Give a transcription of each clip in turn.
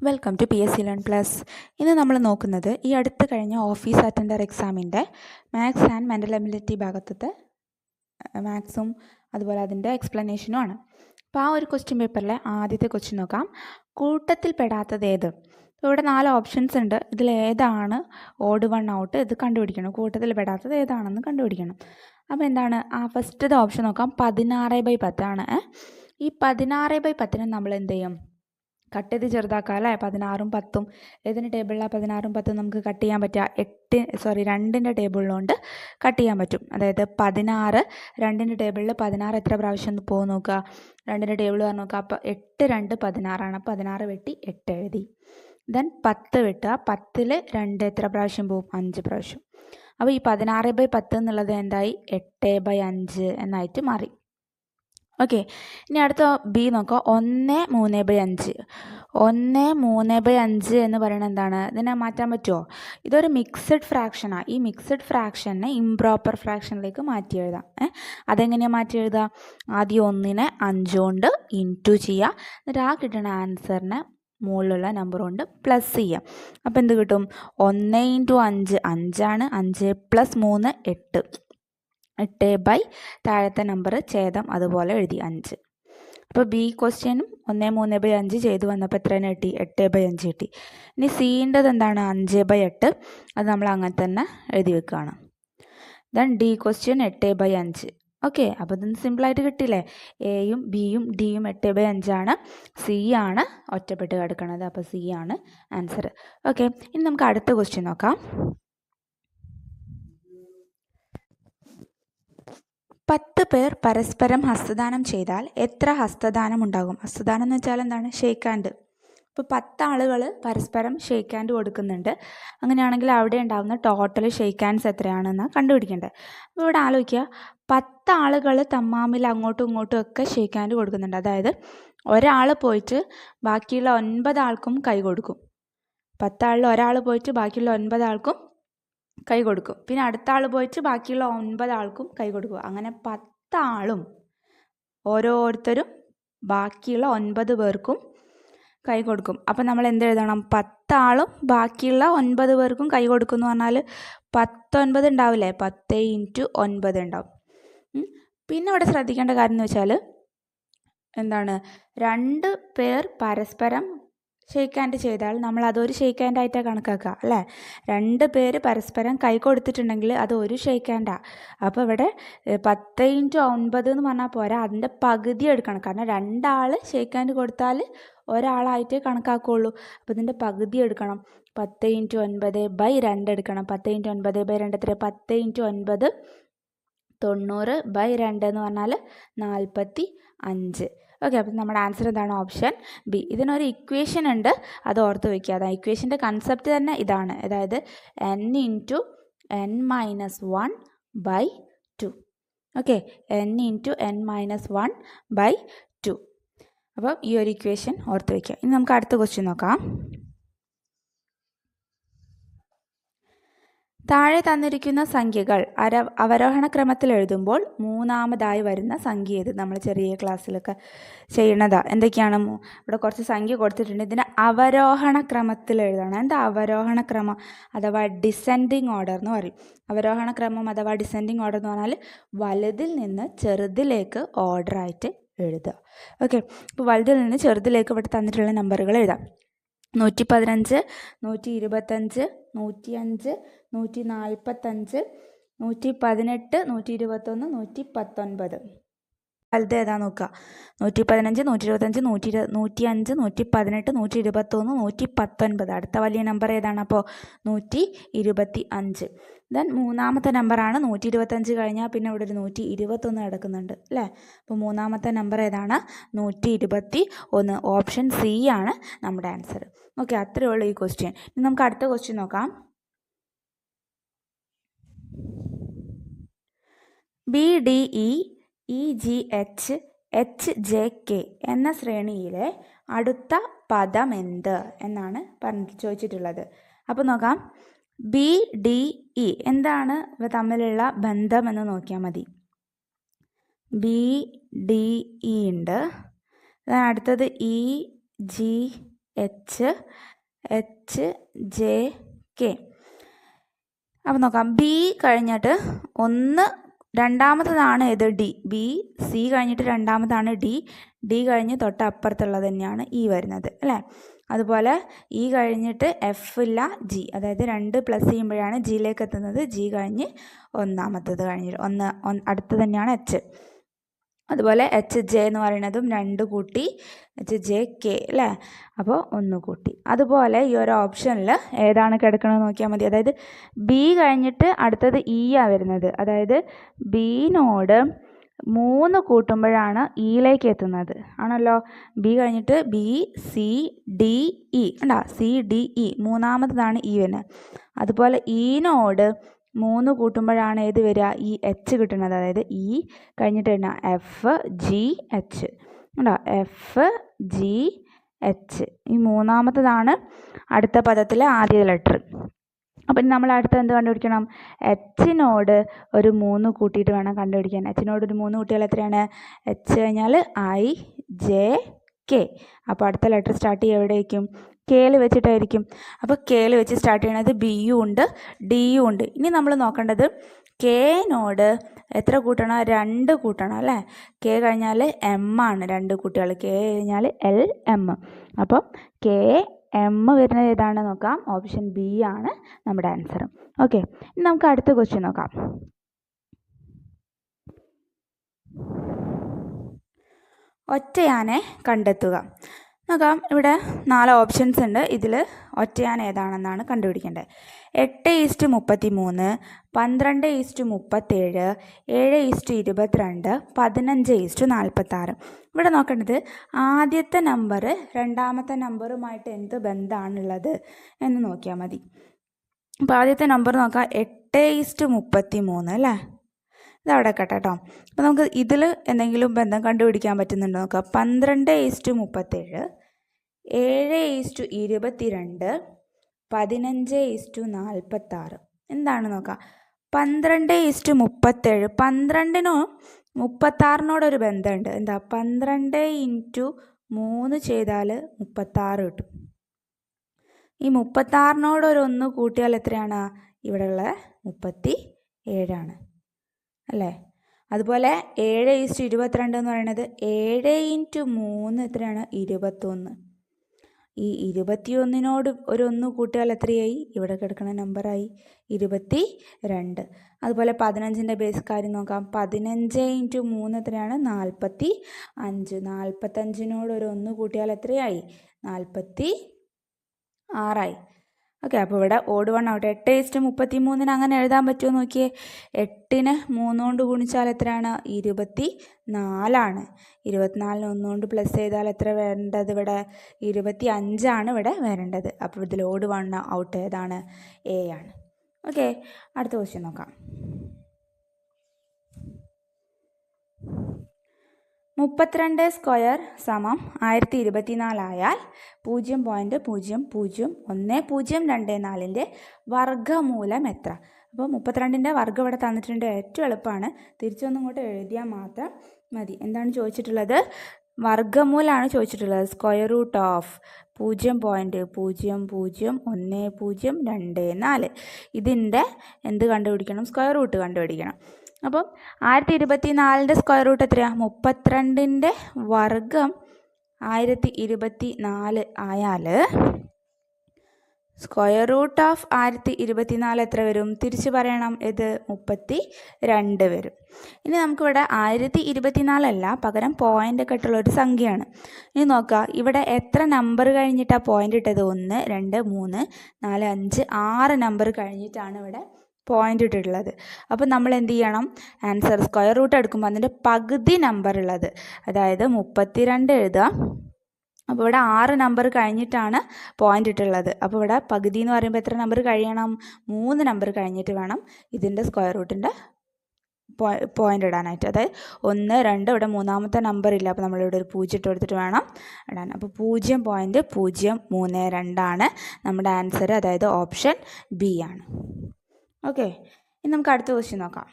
Welcome to PSC Learn Plus. ഇന്ന് നമ്മൾ നോക്കുന്നത് ഈ അടുത്ത് കഴിഞ്ഞ ഓഫീസ് അറ്റൻഡർ എക്സാമിൻ്റെ മാത്സ് ആൻഡ് മെൻ്റൽ എബിലിറ്റി ഭാഗത്തത്തെ മാത്സും അതുപോലെ അതിൻ്റെ എക്സ്പ്ലനേഷനും ആണ്. അപ്പോൾ ആ ഒരു ക്വസ്റ്റ്യൻ പേപ്പറിലെ ആദ്യത്തെ ക്വസ്റ്റ്യൻ നോക്കാം. കൂട്ടത്തിൽ പെടാത്തത് ഏത്? ഇവിടെ 4 ഓപ്ഷൻസ് ഉണ്ട്. ഇതിൽ ഏതാണ് ഓഡ് വൺ ഔട്ട്? ഇത് കണ്ടുപിടിക്കണം. കൂട്ടത്തിൽ പെടാത്തത് ഏതാണെന്ന് കണ്ടുപിടിക്കണം. അപ്പോൾ എന്താണ് ആ ഫസ്റ്റത്തെ ഓപ്ഷൻ നോക്കാം. 16/10 ആണ്. ഈ 16/10 നമ്മൾ എന്ത് ചെയ്യും? കട്ട് ചെയ്ത് ചെറുതാക്കാം അല്ലേ? 16ഉം 10ഉം ഏതിൻ്റെ ടേബിളിലാണ് 16ഉം 10ഉം നമുക്ക് കട്ട് ചെയ്യാൻ പറ്റുക? 2ൻ്റെ ടേബിളിലുകൊണ്ട് കട്ട് ചെയ്യാൻ പറ്റും. അതായത് 16 2ൻ്റെ ടേബിളിൽ 16 എത്ര പ്രാവശ്യം പോകും നോക്കുക. 2ൻ്റെ ടേബിൾ പറഞ്ഞു നോക്കുക. അപ്പോൾ 8 2 16ആണ്. 16 വെട്ടി 8 എഴുതി. ദെൻ 10 വെട്ടുക. 10ൽ 2 എത്ര പ്രാവശ്യം പോകും? 5 പ്രാവശ്യം. അപ്പോൾ ഈ 16/10 എന്നുള്ളത് എന്തായി? 8/5 എന്നായിട്ട് മാറി. ഓക്കെ, ഇനി അടുത്ത ബി നോക്കാം. 1/3/5. 1/3/5 എന്ന് പറയുന്നത് എന്താണ്? ഇതിനെ മാറ്റാൻ പറ്റുമോ? ഇതൊരു മിക്സഡ് ഫ്രാക്ഷനാണ്. ഈ മിക്സഡ് ഫ്രാക്ഷനെ ഇംപ്രോപ്പർ ഫ്രാക്ഷനിലേക്ക് മാറ്റി എഴുതാം. അതെങ്ങനെയാണ് മാറ്റി എഴുതുക? ആദ്യം 1നെ 5 കൊണ്ട് ഇൻറ്റു ചെയ്യുക. എന്നിട്ട് ആ കിട്ടുന്ന ആൻസറിനെ മുകളിലുള്ള നമ്പർ കൊണ്ട് പ്ലസ് ചെയ്യാം. അപ്പോൾ എന്ത് കിട്ടും? 1 × 5 5ആണ്. 5 + 3 8. 8/ താഴത്തെ നമ്പർ ഛേദം അതുപോലെ എഴുതി 5. അപ്പോൾ ബി ക്വസ്റ്റ്യനും 1/3/5 ചെയ്തു വന്നപ്പോൾ എത്ര കിട്ടി? 8/5 കിട്ടി. ഇനി സീൻ്റെത് എന്താണ്? 5/8. അത് നമ്മൾ അങ്ങനെ തന്നെ എഴുതി വെക്കുകയാണ്. Then D question 8/5. ഓക്കെ, അപ്പോൾ ഇതൊന്ന് സിമ്പിളായിട്ട് കിട്ടിയില്ലേ? എയും ബിയും ഡിയും 8/5 ആണ്. സി ആണ് ഒറ്റപ്പെട്ട് കിടക്കുന്നത്. അപ്പോൾ സി ആണ് ആൻസർ. ഓക്കെ, ഇനി നമുക്ക് അടുത്ത ക്വസ്റ്റ്യൻ നോക്കാം. 10 പേർ പരസ്പരം ഹസ്തദാനം ചെയ്താൽ എത്ര ഹസ്തദാനം ഉണ്ടാകും? ഹസ്തദാനം എന്ന് വെച്ചാൽ എന്താണ്? Shake hand. ഇപ്പോൾ 10 ആളുകൾ പരസ്പരം ഷേക്ക് ഹാൻഡ് കൊടുക്കുന്നുണ്ട്. അങ്ങനെയാണെങ്കിൽ അവിടെ ഉണ്ടാകുന്ന ടോട്ടൽ ഷേക്ക് ഹാൻഡ്സ് എത്രയാണെന്നാണ് കണ്ടുപിടിക്കേണ്ടത്. അപ്പോൾ ഇവിടെ ആലോചിക്കുക, 10 ആളുകൾ തമ്മിൽ അങ്ങോട്ടും ഇങ്ങോട്ടും ഒക്കെ ഷേക്ക് ഹാൻഡ് കൊടുക്കുന്നുണ്ട്. അതായത് ഒരാൾ പോയിട്ട് ബാക്കിയുള്ള 9 ആൾക്കും കൈ കൊടുക്കും. 10 ആളിൽ ഒരാൾ പോയിട്ട് ബാക്കിയുള്ള 9 ആൾക്കും കൈ കൊടുക്കും. പിന്നെ അടുത്ത ആൾ പോയിട്ട് ബാക്കിയുള്ള 9 ആൾക്കും കൈ കൊടുക്കും. അങ്ങനെ 10 ആളും ഓരോരുത്തരും ബാക്കിയുള്ള 9 പേർക്കും കൈ കൊടുക്കും. അപ്പം നമ്മൾ എന്ത് എഴുതണം? 10 ആളും ബാക്കിയുള്ള 9 പേർക്കും കൈ കൊടുക്കും എന്ന് പറഞ്ഞാൽ 19 ഉണ്ടാവില്ലേ? 10 × 9 ഉണ്ടാവും. പിന്നെ ഇവിടെ ശ്രദ്ധിക്കേണ്ട കാര്യം എന്ന് വെച്ചാൽ എന്താണ്? 2 പേർ പരസ്പരം ഷേക്ക് ഹാൻഡ് ചെയ്താൽ നമ്മൾ അതൊരു ഷേക്ക് ഹാൻഡ് ആയിട്ടാണ് കണക്കാക്കുക അല്ലേ? 2 പേര് പരസ്പരം കൈ കൊടുത്തിട്ടുണ്ടെങ്കിൽ അത് ഒരു ഷേക്ക് ഹാൻഡാണ്. അപ്പോൾ ഇവിടെ 10 × 9 എന്ന് പറഞ്ഞാൽ പോരാ, അതിൻ്റെ പകുതി എടുക്കണം. കാരണം 2 ആൾ ഷേക്ക് ഹാൻഡ് കൊടുത്താൽ ഒരാളായിട്ടേ കണക്കാക്കുകയുള്ളൂ. അപ്പോൾ ഇതിൻ്റെ പകുതി എടുക്കണം. 10 × 9/2 എടുക്കണം. 10 × 9/2 എത്ര? 10 × 9 90/2 എന്ന് പറഞ്ഞാൽ 45. ഓക്കെ, അപ്പം നമ്മുടെ ആൻസർ എന്താണ്? Option B. ഇതിനൊരു ഇക്വേഷൻ ഉണ്ട്, അത് ഓർത്ത് വയ്ക്കുക. അതായത് ഇക്വേഷൻ്റെ കൺസെപ്റ്റ് തന്നെ ഇതാണ്. അതായത് n × n-1/2. Okay, n × n-1/2. അപ്പം ഈ ഒരു ഇക്വേഷൻ ഓർത്ത് വയ്ക്കുക. ഇനി നമുക്ക് അടുത്ത ക്വസ്റ്റ്യൻ നോക്കാം. താഴെ തന്നിരിക്കുന്ന സംഖ്യകൾ അവരോഹണ ക്രമത്തിൽ എഴുതുമ്പോൾ മൂന്നാമതായി വരുന്ന സംഖ്യ ഏത്? നമ്മൾ ചെറിയ ക്ലാസ്സിലൊക്കെ ചെയ്യണതാ. എന്തൊക്കെയാണ്? ഇവിടെ കുറച്ച് സംഖ്യ കൊടുത്തിട്ടുണ്ട്. ഇതിന് അവരോഹണ ക്രമത്തിൽ എഴുതണം. എന്താ അവരോഹണ ക്രമം അഥവാ ഡിസെൻഡിങ് ഓർഡർ എന്ന് പറയും. അവരോഹണ ക്രമം അഥവാ ഡിസെൻഡിങ് ഓർഡർ എന്ന് പറഞ്ഞാൽ വലുതിൽ നിന്ന് ചെറുതിലേക്ക് ഓർഡറായിട്ട് എഴുതുക. ഓക്കെ, അപ്പോൾ വലുതിൽ നിന്ന് ചെറുതിലേക്ക് ഇവിടെ തന്നിട്ടുള്ള നമ്പറുകൾ എഴുതാം. 115, 125, 105, 145, 118, 121, 119. വലുത് ഏതാ നോക്കുക. 115, 125, 105, 118, 121, 119. അടുത്ത വലിയ നമ്പർ ഏതാണ്? അപ്പോൾ 125. ദെൻ മൂന്നാമത്തെ നമ്പറാണ് 125 കഴിഞ്ഞാൽ പിന്നെ ഇവിടെ ഒരു 121 കിടക്കുന്നുണ്ട് അല്ലേ? അപ്പോൾ മൂന്നാമത്തെ നമ്പർ ഏതാണ്? 121. ഓപ്ഷൻ സി ആണ് നമ്മുടെ ആൻസർ. ഓക്കെ, അത്രയേ ഉള്ളൂ ഈ ക്വസ്റ്റ്യൻ. ഇനി നമുക്ക് അടുത്ത ക്വസ്റ്റ്യൻ നോക്കാം. BDE EGH HJK എന്ന ശ്രേണിയിലെ അടുത്ത പദം എന്ത് എന്നാണ് ചോദിച്ചിട്ടുള്ളത്. അപ്പോൾ നോക്കാം. BDE എന്താണ് തമ്മിലുള്ള ബന്ധം എന്ന് നോക്കിയാൽ മതി. BDE ഉണ്ട്. അടുത്തത് EGH H H J K. അപ്പം നോക്കാം, ബി കഴിഞ്ഞിട്ട് രണ്ടാമത്തതാണ് ഏത്? ഡി. ബി സി കഴിഞ്ഞിട്ട് രണ്ടാമതാണ് ഡി. ഡി കഴിഞ്ഞ് തൊട്ടപ്പുറത്തുള്ളത് തന്നെയാണ് ഇ വരുന്നത് അല്ലേ. അതുപോലെ ഇ കഴിഞ്ഞിട്ട് എഫ് ഇല്ല, ജി, അതായത് 2 പ്ലസ് ചെയ്യുമ്പോഴാണ് ജിയിലേക്ക് എത്തുന്നത്. ജി കഴിഞ്ഞ് ഒന്നാമത്തത് കഴിഞ്ഞിട്ട് അടുത്ത് തന്നെയാണ് എച്ച്. അതുപോലെ എച്ച് ജെ എന്ന് പറയുന്നതും 2 കൂട്ടി എച്ച് ജെ കെ അല്ലേ, അപ്പോൾ 1 കൂട്ടി. അതുപോലെ ഈ ഒരു ഓപ്ഷനിൽ ഏതാണ് കിടക്കണമെന്ന് നോക്കിയാൽ മതി. അതായത് ബി കഴിഞ്ഞിട്ട് അടുത്തത് ഇ ആണ് വരുന്നത്. അതായത് ബിനോട് 3 കൂട്ടുമ്പോഴാണ് ഇയിലേക്ക് എത്തുന്നത് ആണല്ലോ. ബി കഴിഞ്ഞിട്ട് ബി സി ഡി ഇ ഉണ്ടോ, സി ഡി ഇ മൂന്നാമത്തതാണ് ഇ വരുന്നത്. അതുപോലെ ഇനോട് 3 കൂട്ടുമ്പോഴാണ് ഏത് വരിക? ഈ എച്ച് കിട്ടുന്നത്. അതായത് ഇ കഴിഞ്ഞിട്ട് തന്നെ എഫ് ജി എച്ച് ഉണ്ടോ, എഫ് ജി എച്ച്. ഈ മൂന്നാമത്തതാണ് അടുത്ത പദത്തിലെ ആദ്യ ലെറ്റർ. അപ്പം നമ്മൾ അടുത്ത് എന്ത് കണ്ടുപിടിക്കണം? എച്ചിനോട് ഒരു 3 കൂട്ടിയിട്ട് വേണം കണ്ടുപിടിക്കാൻ. എച്ചിനോട് ഒരു 3 കൂട്ടിയാൽ എത്രയാണ്? എച്ച് കഴിഞ്ഞാൽ ഐ ജെ കെ. അപ്പോൾ അടുത്ത ലെറ്റർ സ്റ്റാർട്ട് ചെയ്യുക എവിടെയായിരിക്കും? കെയിൽ വെച്ചിട്ടായിരിക്കും. അപ്പോൾ കെയിൽ വെച്ച് സ്റ്റാർട്ട് ചെയ്യണത് ബിയും ഉണ്ട് ഡിയും ഉണ്ട്. ഇനി നമ്മൾ നോക്കേണ്ടത് കെനോട് എത്ര കൂട്ടണം? 2 കൂട്ടണം അല്ലേ. കെ കഴിഞ്ഞാൽ എം ആണ്, 2 കുട്ടികൾ. കെ കഴിഞ്ഞാൽ എൽ എം. അപ്പം കെ എം വരുന്നത് ഏതാണ് നോക്കാം. ഓപ്ഷൻ ബി ആണ് നമ്മുടെ ആൻസർ. ഓക്കെ, ഇനി നമുക്ക് അടുത്ത ക്വസ്റ്റ്യൻ നോക്കാം. ഒറ്റയാനെ കണ്ടെത്തുക. നോക്കാം, ഇവിടെ 4 ഓപ്ഷൻസ് ഉണ്ട്. ഇതിൽ ഒറ്റയാൻ ഏതാണെന്നാണ് കണ്ടുപിടിക്കേണ്ടത്. 8:33, 12:37, 7:22, 15:46. ഇവിടെ നോക്കേണ്ടത് ആദ്യത്തെ നമ്പർ രണ്ടാമത്തെ നമ്പറുമായിട്ട് എന്ത് ബന്ധമാണുള്ളത് എന്ന് നോക്കിയാൽ മതി. അപ്പോൾ ആദ്യത്തെ നമ്പർ നോക്കാം, 8:33 അല്ലേ. ഇതവിടെ കേട്ടോ. അപ്പോൾ നമുക്ക് ഇതിൽ എന്തെങ്കിലും ബന്ധം കണ്ടുപിടിക്കാൻ പറ്റുന്നുണ്ടോ നോക്കാം. 12:37, 7:22, 15:46. എന്താണ് നോക്കാം. 12:37, 12നും 36നോടൊരു ബന്ധമുണ്ട്. എന്താ? 12 × 3 ചെയ്താൽ 36 കിട്ടും. ഈ 36നോട് 1 കൂട്ടിയാൽ എത്രയാണ്? ഇവിടെയുള്ള 37 അല്ലേ. അതുപോലെ 7:22 എന്ന് പറയുന്നത് 7 × 3 എത്രയാണ്? 21. ഈ 21നോട് 1 കൂട്ടിയാൽ എത്രയായി? ഇവിടെ കിടക്കുന്ന നമ്പറായി 22. അതുപോലെ 15ൻ്റെ ബേസ് കാര്യം നോക്കാം. 15 × 3 എത്രയാണ്? 45. 45നോട് 1 കൂട്ടിയാൽ എത്രയായി? 46. ഓക്കെ, അപ്പോൾ ഇവിടെ ഓഡ് 1 ആവട്ടെ. 8:33 അങ്ങനെ എഴുതാൻ പറ്റുമോ നോക്കിയേ. 8നെ 3 കൊണ്ട് ഗുണിച്ചാൽ എത്രയാണ്? 24. 24ന് 1 കൊണ്ട് പ്ലസ് ചെയ്താൽ എത്ര വരേണ്ടത്? ഇവിടെ 25 ഇവിടെ വരേണ്ടത്. അപ്പോൾ ഇതിൽ ഓഡ് 1 ഔട്ട് ഏതാണ്? എ ആണ്. ഓക്കെ, അടുത്ത ക്വസ്റ്റ്യൻ നോക്കാം. 32² = 1024 ആയാൽ 0.001024ൻ്റെ വർഗ്ഗമൂലം എത്ര? അപ്പോൾ 32ൻ്റെ വർഗ്ഗം ഇവിടെ തന്നിട്ടുണ്ട്. ഏറ്റവും എളുപ്പമാണ്, തിരിച്ചൊന്നും ഇങ്ങോട്ട് എഴുതിയാൽ മാത്രം മതി. എന്താണ് ചോദിച്ചിട്ടുള്ളത്? വർഗ്ഗമൂലമാണ് ചോദിച്ചിട്ടുള്ളത്. Square root of 0.001024. ഇതിൻ്റെ എന്ത് കണ്ടുപിടിക്കണം? സ്ക്വയർ റൂട്ട് കണ്ടുപിടിക്കണം. അപ്പം 1024ൻ്റെ സ്ക്വയർ റൂട്ട് എത്രയാണ്? 32ൻ്റെ വർഗ്ഗം 1024 ആയാൽ സ്ക്വയർ റൂട്ട് ഓഫ് 1024 എത്ര വരും? തിരിച്ച് പറയണം, ഇത് 32 വരും. ഇനി നമുക്കിവിടെ 1024 അല്ല, പകരം പോയിൻ്റ് ഒക്കെ ഇട്ടുള്ളൊരു സംഖ്യയാണ്. ഇനി നോക്കുക, ഇവിടെ എത്ര നമ്പർ കഴിഞ്ഞിട്ടാണ് പോയിൻ്റ് ഇട്ടത്? 1 2 3 4 5 6 നമ്പർ കഴിഞ്ഞിട്ടാണ് ഇവിടെ പോയിൻ്റ് ഇട്ടിട്ടുള്ളത്. അപ്പോൾ നമ്മൾ എന്ത് ചെയ്യണം? ആൻസർ സ്ക്വയർ റൂട്ട് എടുക്കുമ്പോൾ അതിൻ്റെ പകുതി നമ്പർ ഉള്ളത്, അതായത് 32 എഴുതുക. അപ്പോൾ ഇവിടെ 6 നമ്പർ കഴിഞ്ഞിട്ടാണ് പോയിൻ്റ് ഇട്ടുള്ളത്. അപ്പോൾ ഇവിടെ പകുതി എന്ന് പറയുമ്പോൾ എത്ര നമ്പർ കഴിയണം? 3 നമ്പർ കഴിഞ്ഞിട്ട് വേണം ഇതിൻ്റെ സ്ക്വയർ റൂട്ടിൻ്റെ പോയിൻ്റ് ഇടാനായിട്ട്. അതായത് 1 2, ഇവിടെ മൂന്നാമത്തെ നമ്പർ ഇല്ല, അപ്പോൾ നമ്മളിവിടെ ഒരു 0 ഇട്ട് കൊടുത്തിട്ട് വേണം ഇടാൻ. അപ്പോൾ 0.032 ആണ് നമ്മുടെ ആൻസർ, അതായത് ഓപ്ഷൻ ബി ആണ്. ഓക്കെ, ഇനി നമുക്ക് അടുത്ത ക്വസ്റ്റ്യൻ നോക്കാം.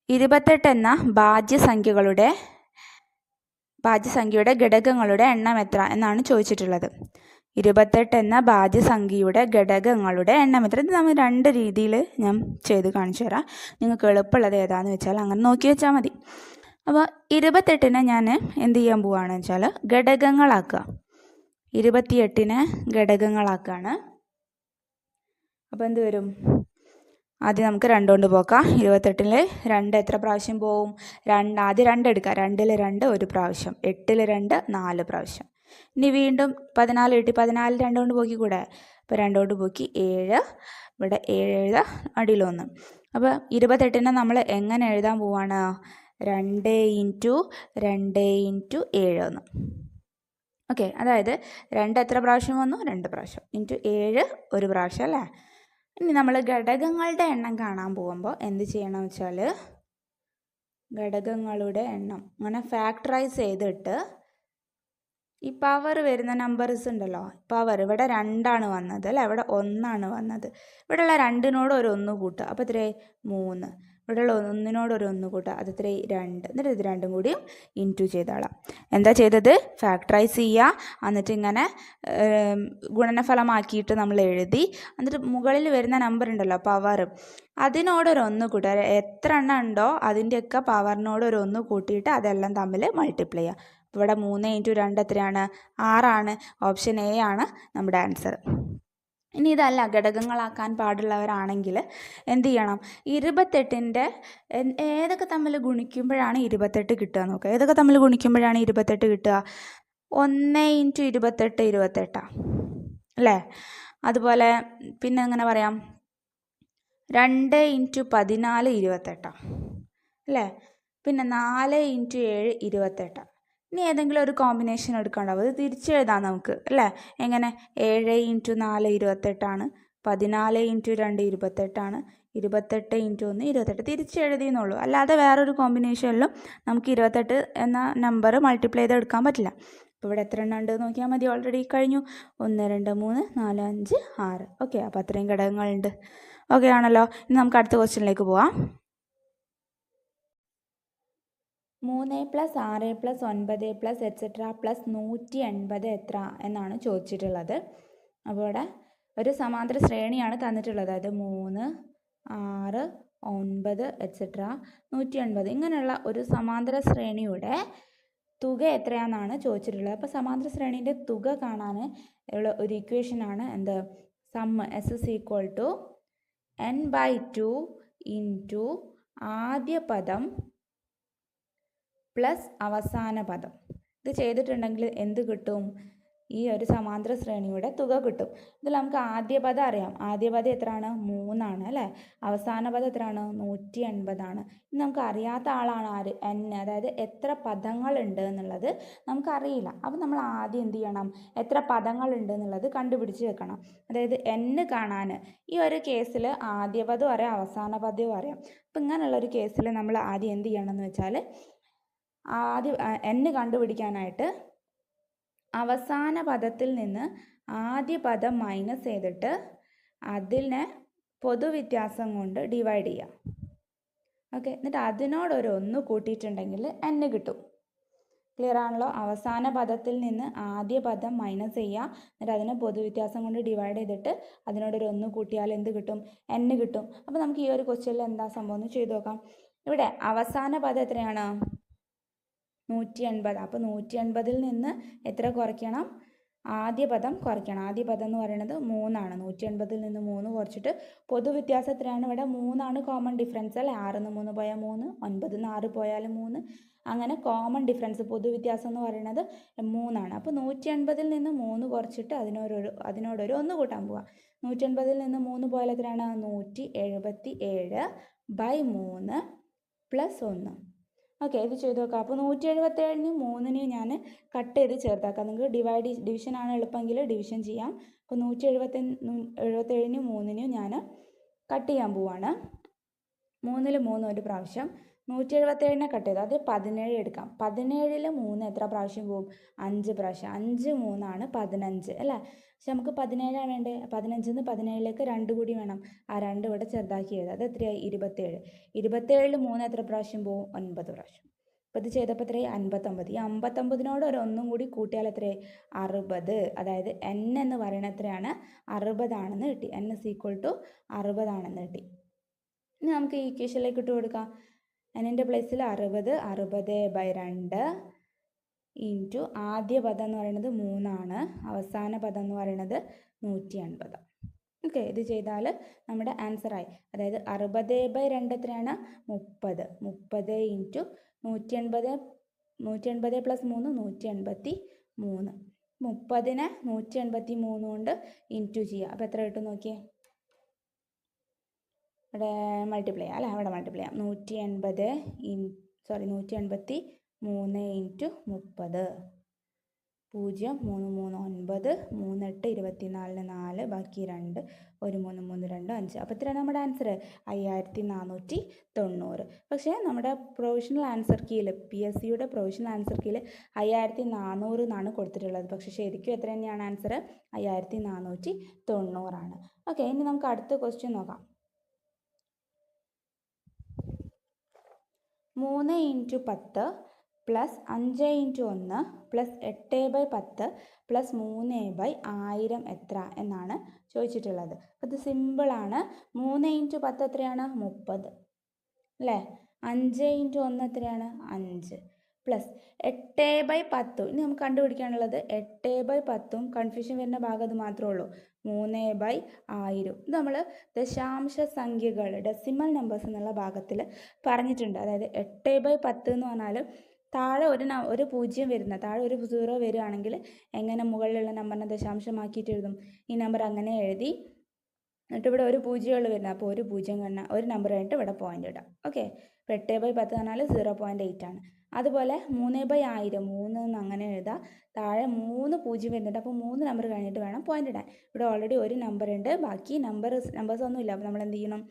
28 എന്ന ഭാജ്യസംഖ്യയുടെ ഘടകങ്ങളുടെ എണ്ണം എത്ര എന്നാണ് ചോദിച്ചിട്ടുള്ളത്. 28 എന്ന ഭാജ്യസംഖ്യയുടെ ഘടകങ്ങളുടെ എണ്ണം എത്ര? ഇത് നമ്മൾ 2 രീതിയിൽ ഞാൻ ചെയ്ത് കാണിച്ചു തരാം. നിങ്ങൾക്ക് എളുപ്പമുള്ളത് ഏതാണെന്ന് വെച്ചാൽ അങ്ങനെ നോക്കി വെച്ചാൽ മതി. അപ്പോൾ 28നെ ഞാൻ എന്ത് ചെയ്യാൻ പോവുകയാണെന്ന് വെച്ചാൽ ഘടകങ്ങളാക്കുക. 28നെ ഘടകങ്ങളാക്കുകയാണ്. അപ്പോൾ എന്ത് വരും? ആദ്യം നമുക്ക് 2 കൊണ്ട് പോക്കാം. 28ൽ 2 എത്ര പ്രാവശ്യം പോവും? ആദ്യം 2 എടുക്കുക. 2ൽ 2 ഒരു പ്രാവശ്യം, 8ൽ 2 4 പ്രാവശ്യം. ഇനി വീണ്ടും 14 കിട്ടി. 14 2 കൊണ്ട് പോക്കിക്കൂടെ? അപ്പോൾ 2 കൊണ്ട് പോക്കി 7. ഇവിടെ 7 എഴുതാം, അടിയിൽ 1. അപ്പോൾ 28നെ നമ്മൾ എങ്ങനെ എഴുതാൻ പോവാണ്? 2 × 2 × 7. ഓക്കെ, അതായത് 2 എത്ര പ്രാവശ്യം വന്നു? 2 പ്രാവശ്യം. × 7 ഒരു പ്രാവശ്യം അല്ലേ? ഇനി നമ്മൾ ഘടകങ്ങളുടെ എണ്ണം കാണാൻ പോകുമ്പോൾ എന്ത് ചെയ്യണം വെച്ചാൽ ഘടകങ്ങളുടെ എണ്ണം അങ്ങനെ ഫാക്ടറൈസ് ചെയ്തിട്ട് ഈ പവർ വരുന്ന നമ്പേഴ്സ് ഉണ്ടല്ലോ, പവർ ഇവിടെ 2 വന്നത് അല്ലേ, ഇവിടെ 1 വന്നത്. ഇവിടെയുള്ള 2നോട് ഒരു 1 കൂട്ടുക, അപ്പോൾ എത്രയായി? 3. ഇവിടെയുള്ള 1നോട് ഒരു 1 കൂട്ടുക, അത് എത്രയായി? 2. എന്നിട്ട് ഇത് 2 കൂടിയും ഇൻറ്റു ചെയ്തോളാം. എന്താ ചെയ്തത്? ഫാക്ടറൈസ് ചെയ്യുക, എന്നിട്ട് ഇങ്ങനെ ഗുണനഫലമാക്കിയിട്ട് നമ്മൾ എഴുതി. എന്നിട്ട് മുകളിൽ വരുന്ന നമ്പർ ഉണ്ടല്ലോ പവർ, അതിനോടൊരു 1 കൂട്ടുക. എത്ര എണ്ണം ഉണ്ടോ അതിൻ്റെയൊക്കെ പവറിനോട് ഒരു 1 കൂട്ടിയിട്ട് അതെല്ലാം തമ്മിൽ മൾട്ടിപ്ലൈ ചെയ്യുക. ഇവിടെ 3 × 2 എത്രയാണ്? 6. ഓപ്ഷൻ എ ആണ് നമ്മുടെ ആൻസർ. ഇനി ഇതല്ല ഘടകങ്ങളാക്കാൻ പാടുള്ളവരാണെങ്കിൽ എന്ത് ചെയ്യണം? 28ൻ്റെ ഏതൊക്കെ തമ്മിൽ ഗുണിക്കുമ്പോഴാണ് 28 കിട്ടുക നോക്കുക. ഏതൊക്കെ തമ്മിൽ ഗുണിക്കുമ്പോഴാണ് 28 കിട്ടുക? 1 × 28 28 അല്ലേ? അതുപോലെ പിന്നെ എങ്ങനെ പറയാം? 2 × 14 28 അല്ലേ? പിന്നെ 4 × 7 28. ഇനി ഏതെങ്കിലും ഒരു കോമ്പിനേഷൻ എടുക്കാണ്ടാവും, അത് തിരിച്ചെഴുതാം നമുക്ക് അല്ലേ? എങ്ങനെ? 7 × 4 28, 14 × 2 28, 28 × 1 28. തിരിച്ചെഴുതിയെന്നുള്ളൂ, അല്ലാതെ വേറൊരു കോമ്പിനേഷനിലും നമുക്ക് 28 എന്ന നമ്പർ മൾട്ടിപ്ലൈ ചെയ്ത് എടുക്കാൻ പറ്റില്ല. അപ്പോൾ ഇവിടെ എത്ര എണ്ണം ഉണ്ട് നോക്കിയാൽ മതി. ഓൾറെഡി കഴിഞ്ഞു. 1 2 3 4 5 6. ഓക്കെ, അപ്പോൾ അത്രയും ഘടകങ്ങളുണ്ട്. ഓക്കെ ആണല്ലോ. ഇനി നമുക്ക് അടുത്ത ക്വസ്റ്റ്യനിലേക്ക് പോവാം. 3 + 6 + 9 + എക്സെട്ര + 180 എത്ര എന്നാണ് ചോദിച്ചിട്ടുള്ളത്. അപ്പോൾ ഇവിടെ ഒരു സമാന്തര ശ്രേണിയാണ് തന്നിട്ടുള്ളത്. അതായത് 3 6 9 എക്സെട്ര 180 ഇങ്ങനെയുള്ള ഒരു സമാന്തര ശ്രേണിയുടെ തുക എത്രയാണെന്നാണ് ചോദിച്ചിട്ടുള്ളത്. അപ്പോൾ സമാന്തര ശ്രേണീൻ്റെ തുക കാണാൻ ഉള്ള ഒരു ഇക്വേഷനാണ് എന്ത്? സമ്മ് S = n/2 × ആദ്യ പദം പ്ലസ് അവസാന പദം. ഇത് ചെയ്തിട്ടുണ്ടെങ്കിൽ എന്ത് കിട്ടും? ഈ ഒരു സമാന്തര ശ്രേണിയുടെ തുക കിട്ടും. ഇതിൽ നമുക്ക് ആദ്യ പദം അറിയാം. ആദ്യ പദം എത്രയാണ്? 3 അല്ലേ? അവസാന പദം എത്രയാണ്? 180. ഇനി നമുക്ക് അറിയാത്ത ആളാണ് ആര്? n. അതായത് എത്ര പദങ്ങളുണ്ട് എന്നുള്ളത് നമുക്കറിയില്ല. അപ്പോൾ നമ്മൾ ആദ്യം എന്ത് ചെയ്യണം? എത്ര പദങ്ങളുണ്ട് എന്നുള്ളത് കണ്ടുപിടിച്ച് വെക്കണം. അതായത് n കാണാൻ ഈ ഒരു കേസിൽ ആദ്യ പദവും അറിയാം, അവസാന പദവും അറിയാം. അപ്പം ഇങ്ങനെയുള്ളൊരു കേസിൽ നമ്മൾ ആദ്യം എന്ത് ചെയ്യണം എന്ന് വെച്ചാൽ ആദ്യം n കണ്ടുപിടിക്കാനായിട്ട് അവസാന പദത്തിൽ നിന്ന് ആദ്യ പദം മൈനസ് ചെയ്തിട്ട് അതിനെ പൊതുവ്യത്യാസം കൊണ്ട് ഡിവൈഡ് ചെയ്യാം. ഓക്കെ, എന്നിട്ട് അതിനോടൊരു 1 കൂട്ടിയിട്ടുണ്ടെങ്കിൽ n കിട്ടും. ക്ലിയർ ആണല്ലോ? അവസാന പദത്തിൽ നിന്ന് ആദ്യ പദം മൈനസ് ചെയ്യുക, എന്നിട്ട് അതിനെ പൊതുവ്യത്യാസം കൊണ്ട് ഡിവൈഡ് ചെയ്തിട്ട് അതിനോടൊരു 1 കൂട്ടിയാൽ എന്ത് കിട്ടും? n കിട്ടും. അപ്പോൾ നമുക്ക് ഈ ഒരു ക്വസ്റ്റ്യനിൽ എന്താ സംഭവം എന്ന് ചെയ്ത് നോക്കാം. ഇവിടെ അവസാന പദം എത്രയാണ്? 180. അപ്പോൾ 180ൽ നിന്ന് എത്ര കുറയ്ക്കണം? ആദ്യ പദം കുറയ്ക്കണം. ആദ്യ പദം എന്ന് പറയുന്നത് 3 ആണ്. 180ൽ നിന്ന് 3 കുറച്ചിട്ട് പൊതുവ്യത്യാസം എത്രയാണ്? ഇവിടെ 3 ആണ് കോമൺ ഡിഫറൻസ് അല്ലേ? 6 നിന്ന് 3 പോയാൽ 3, 9 നിന്ന് 6 പോയാൽ 3. അങ്ങനെ കോമൺ ഡിഫറൻസ് പൊതുവ്യത്യാസം എന്ന് പറയുന്നത് 3 ആണ്. അപ്പോൾ 180ൽ നിന്ന് 3 കുറച്ചിട്ട് അതിനോടൊരു 1 കൂട്ടാൻ പോവുക. 180ൽ നിന്ന് 3 പോയാൽ എത്രയാണ്? 177/3 + 1. ഓക്കെ, ഇത് ചെയ്ത് നോക്കാം. അപ്പോൾ 177നും 3നും ഞാൻ കട്ട് ചെയ്ത് ചേർത്താക്കാം. നിങ്ങൾക്ക് ഡിവിഷനാണ് എളുപ്പമെങ്കിൽ ഡിവിഷൻ ചെയ്യാം. അപ്പോൾ 177നും 3നും ഞാൻ കട്ട് ചെയ്യാൻ പോവാണ്. 3ൽ 3 ഒരു പ്രാവശ്യം, 177നെ കട്ട് ചെയ്തു അത് 17 എടുക്കാം. 17ൽ 3 എത്ര പ്രാവശ്യം പോവും? 5 പ്രാവശ്യം. 5 3 15 അല്ലേ? പക്ഷെ നമുക്ക് 17 വേണ്ടേ? 15 17ലേക്ക് 2 കൂടി വേണം. ആ 2 ഇവിടെ ചെറുതാക്കി എഴുതാം. അത് എത്രയായി? 27. 27ൽ 3 എത്ര പ്രാവശ്യം പോവും? 9 പ്രാവശ്യം. അപ്പോൾ ഇത് ചെയ്തപ്പോൾ എത്രയായി? 59. ഈ 59നോട് ഒരു 1 കൂടി കൂട്ടിയാൽ എത്രയായി? 60. അതായത് n എന്ന് പറയുന്നത് എത്രയാണ്? 60 ആണെന്ന് കിട്ടി. n = 60 ആണെന്ന് കിട്ടി. ഇനി നമുക്ക് ഈ ഇക്വേഷനിലേക്ക് ഇട്ട് കൊടുക്കാം. n-ൻ്റെ പ്ലേസിൽ 60, 60/2 ഇൻറ്റു ആദ്യ പദം എന്ന് പറയുന്നത് 3 ആണ്, അവസാന പദം എന്ന് പറയുന്നത് 180. ഓക്കെ, ഇത് ചെയ്താൽ നമ്മുടെ ആൻസറായി. അതായത് 60/2 എത്രയാണ്? 30. 30 ഇൻറ്റു 180 180 + 3 183. 30നെ 183 കൊണ്ട് ഇൻറ്റു ചെയ്യുക. അപ്പോൾ എത്ര കിട്ടും നോക്കിയേ? ഇവിടെ മൾട്ടിപ്ലൈ ചെയ്യാം അല്ലേ? അവിടെ മൾട്ടിപ്ലൈ ചെയ്യാം. 183 ഇൻറ്റു 30. 0 3 3 9 3 8 24 4 ബാക്കി 2 1 3 3 2 5. അപ്പോൾ എത്രയാണ് നമ്മുടെ ആൻസർ? 5490. പക്ഷേ നമ്മുടെ പ്രൊവിഷണൽ ആൻസർ കീയിൽ PSCയുടെ പ്രൊവിഷണൽ ആൻസർ കീയിൽ 5400 എന്നാണ് കൊടുത്തിട്ടുള്ളത്. പക്ഷേ ശരിക്കും എത്ര തന്നെയാണ് ആൻസർ? 5490 ആണ്. ഓക്കെ, ഇനി നമുക്ക് അടുത്ത ക്വസ്റ്റ്യൻ നോക്കാം. 3 × 10 + 5 × 1 + 8/10 + 3/1000 എത്ര എന്നാണ് ചോദിച്ചിട്ടുള്ളത്. അത് സിമ്പിളാണ്. 3 × 10 എത്രയാണ്? 30 അല്ലേ? 5 × 1 എത്രയാണ്? 5 പ്ലസ് 8/10. ഇനി നമുക്ക് കണ്ടുപിടിക്കാനുള്ളത് 8/10. കൺഫ്യൂഷൻ വരുന്ന ഭാഗം അത് മാത്രമേ ഉള്ളൂ. 3/1000. ഇത് നമ്മൾ ദശാംശ സംഖ്യകൾ ഡെസിമൽ നമ്പേഴ്സ് എന്നുള്ള ഭാഗത്തിൽ പറഞ്ഞിട്ടുണ്ട്. അതായത് 8/10 എന്ന് പറഞ്ഞാൽ താഴെ ഒരു 0 വരുന്ന താഴെ ഒരു 0 വരികയാണെങ്കിൽ എങ്ങനെ മുകളിലുള്ള നമ്പറിനെ ദശാംശമാക്കിയിട്ട് എഴുതും? ഈ നമ്പർ അങ്ങനെ എഴുതി എന്നിട്ട് ഇവിടെ ഒരു 0 വരുന്നത്. അപ്പോൾ ഒരു 0 ഒരു നമ്പർ കഴിഞ്ഞിട്ട് ഇവിടെ പോയിന്റ് ഇടാം. ഓക്കെ, ഇപ്പോൾ 8/10 പറഞ്ഞാൽ 0.8 ആണ്. അതുപോലെ 3/1000 3 എന്ന് അങ്ങനെ എഴുതാം. താഴെ 3 0 വരുന്നുണ്ട്. അപ്പോൾ 3 നമ്പർ കഴിഞ്ഞിട്ട് വേണം പോയിന്റ് ഇടാൻ. ഇവിടെ ഓൾറെഡി ഒരു നമ്പർ ഉണ്ട്, ബാക്കി നമ്പേഴ്സ് ഒന്നുമില്ല. അപ്പോൾ നമ്മൾ എന്ത് ചെയ്യണം?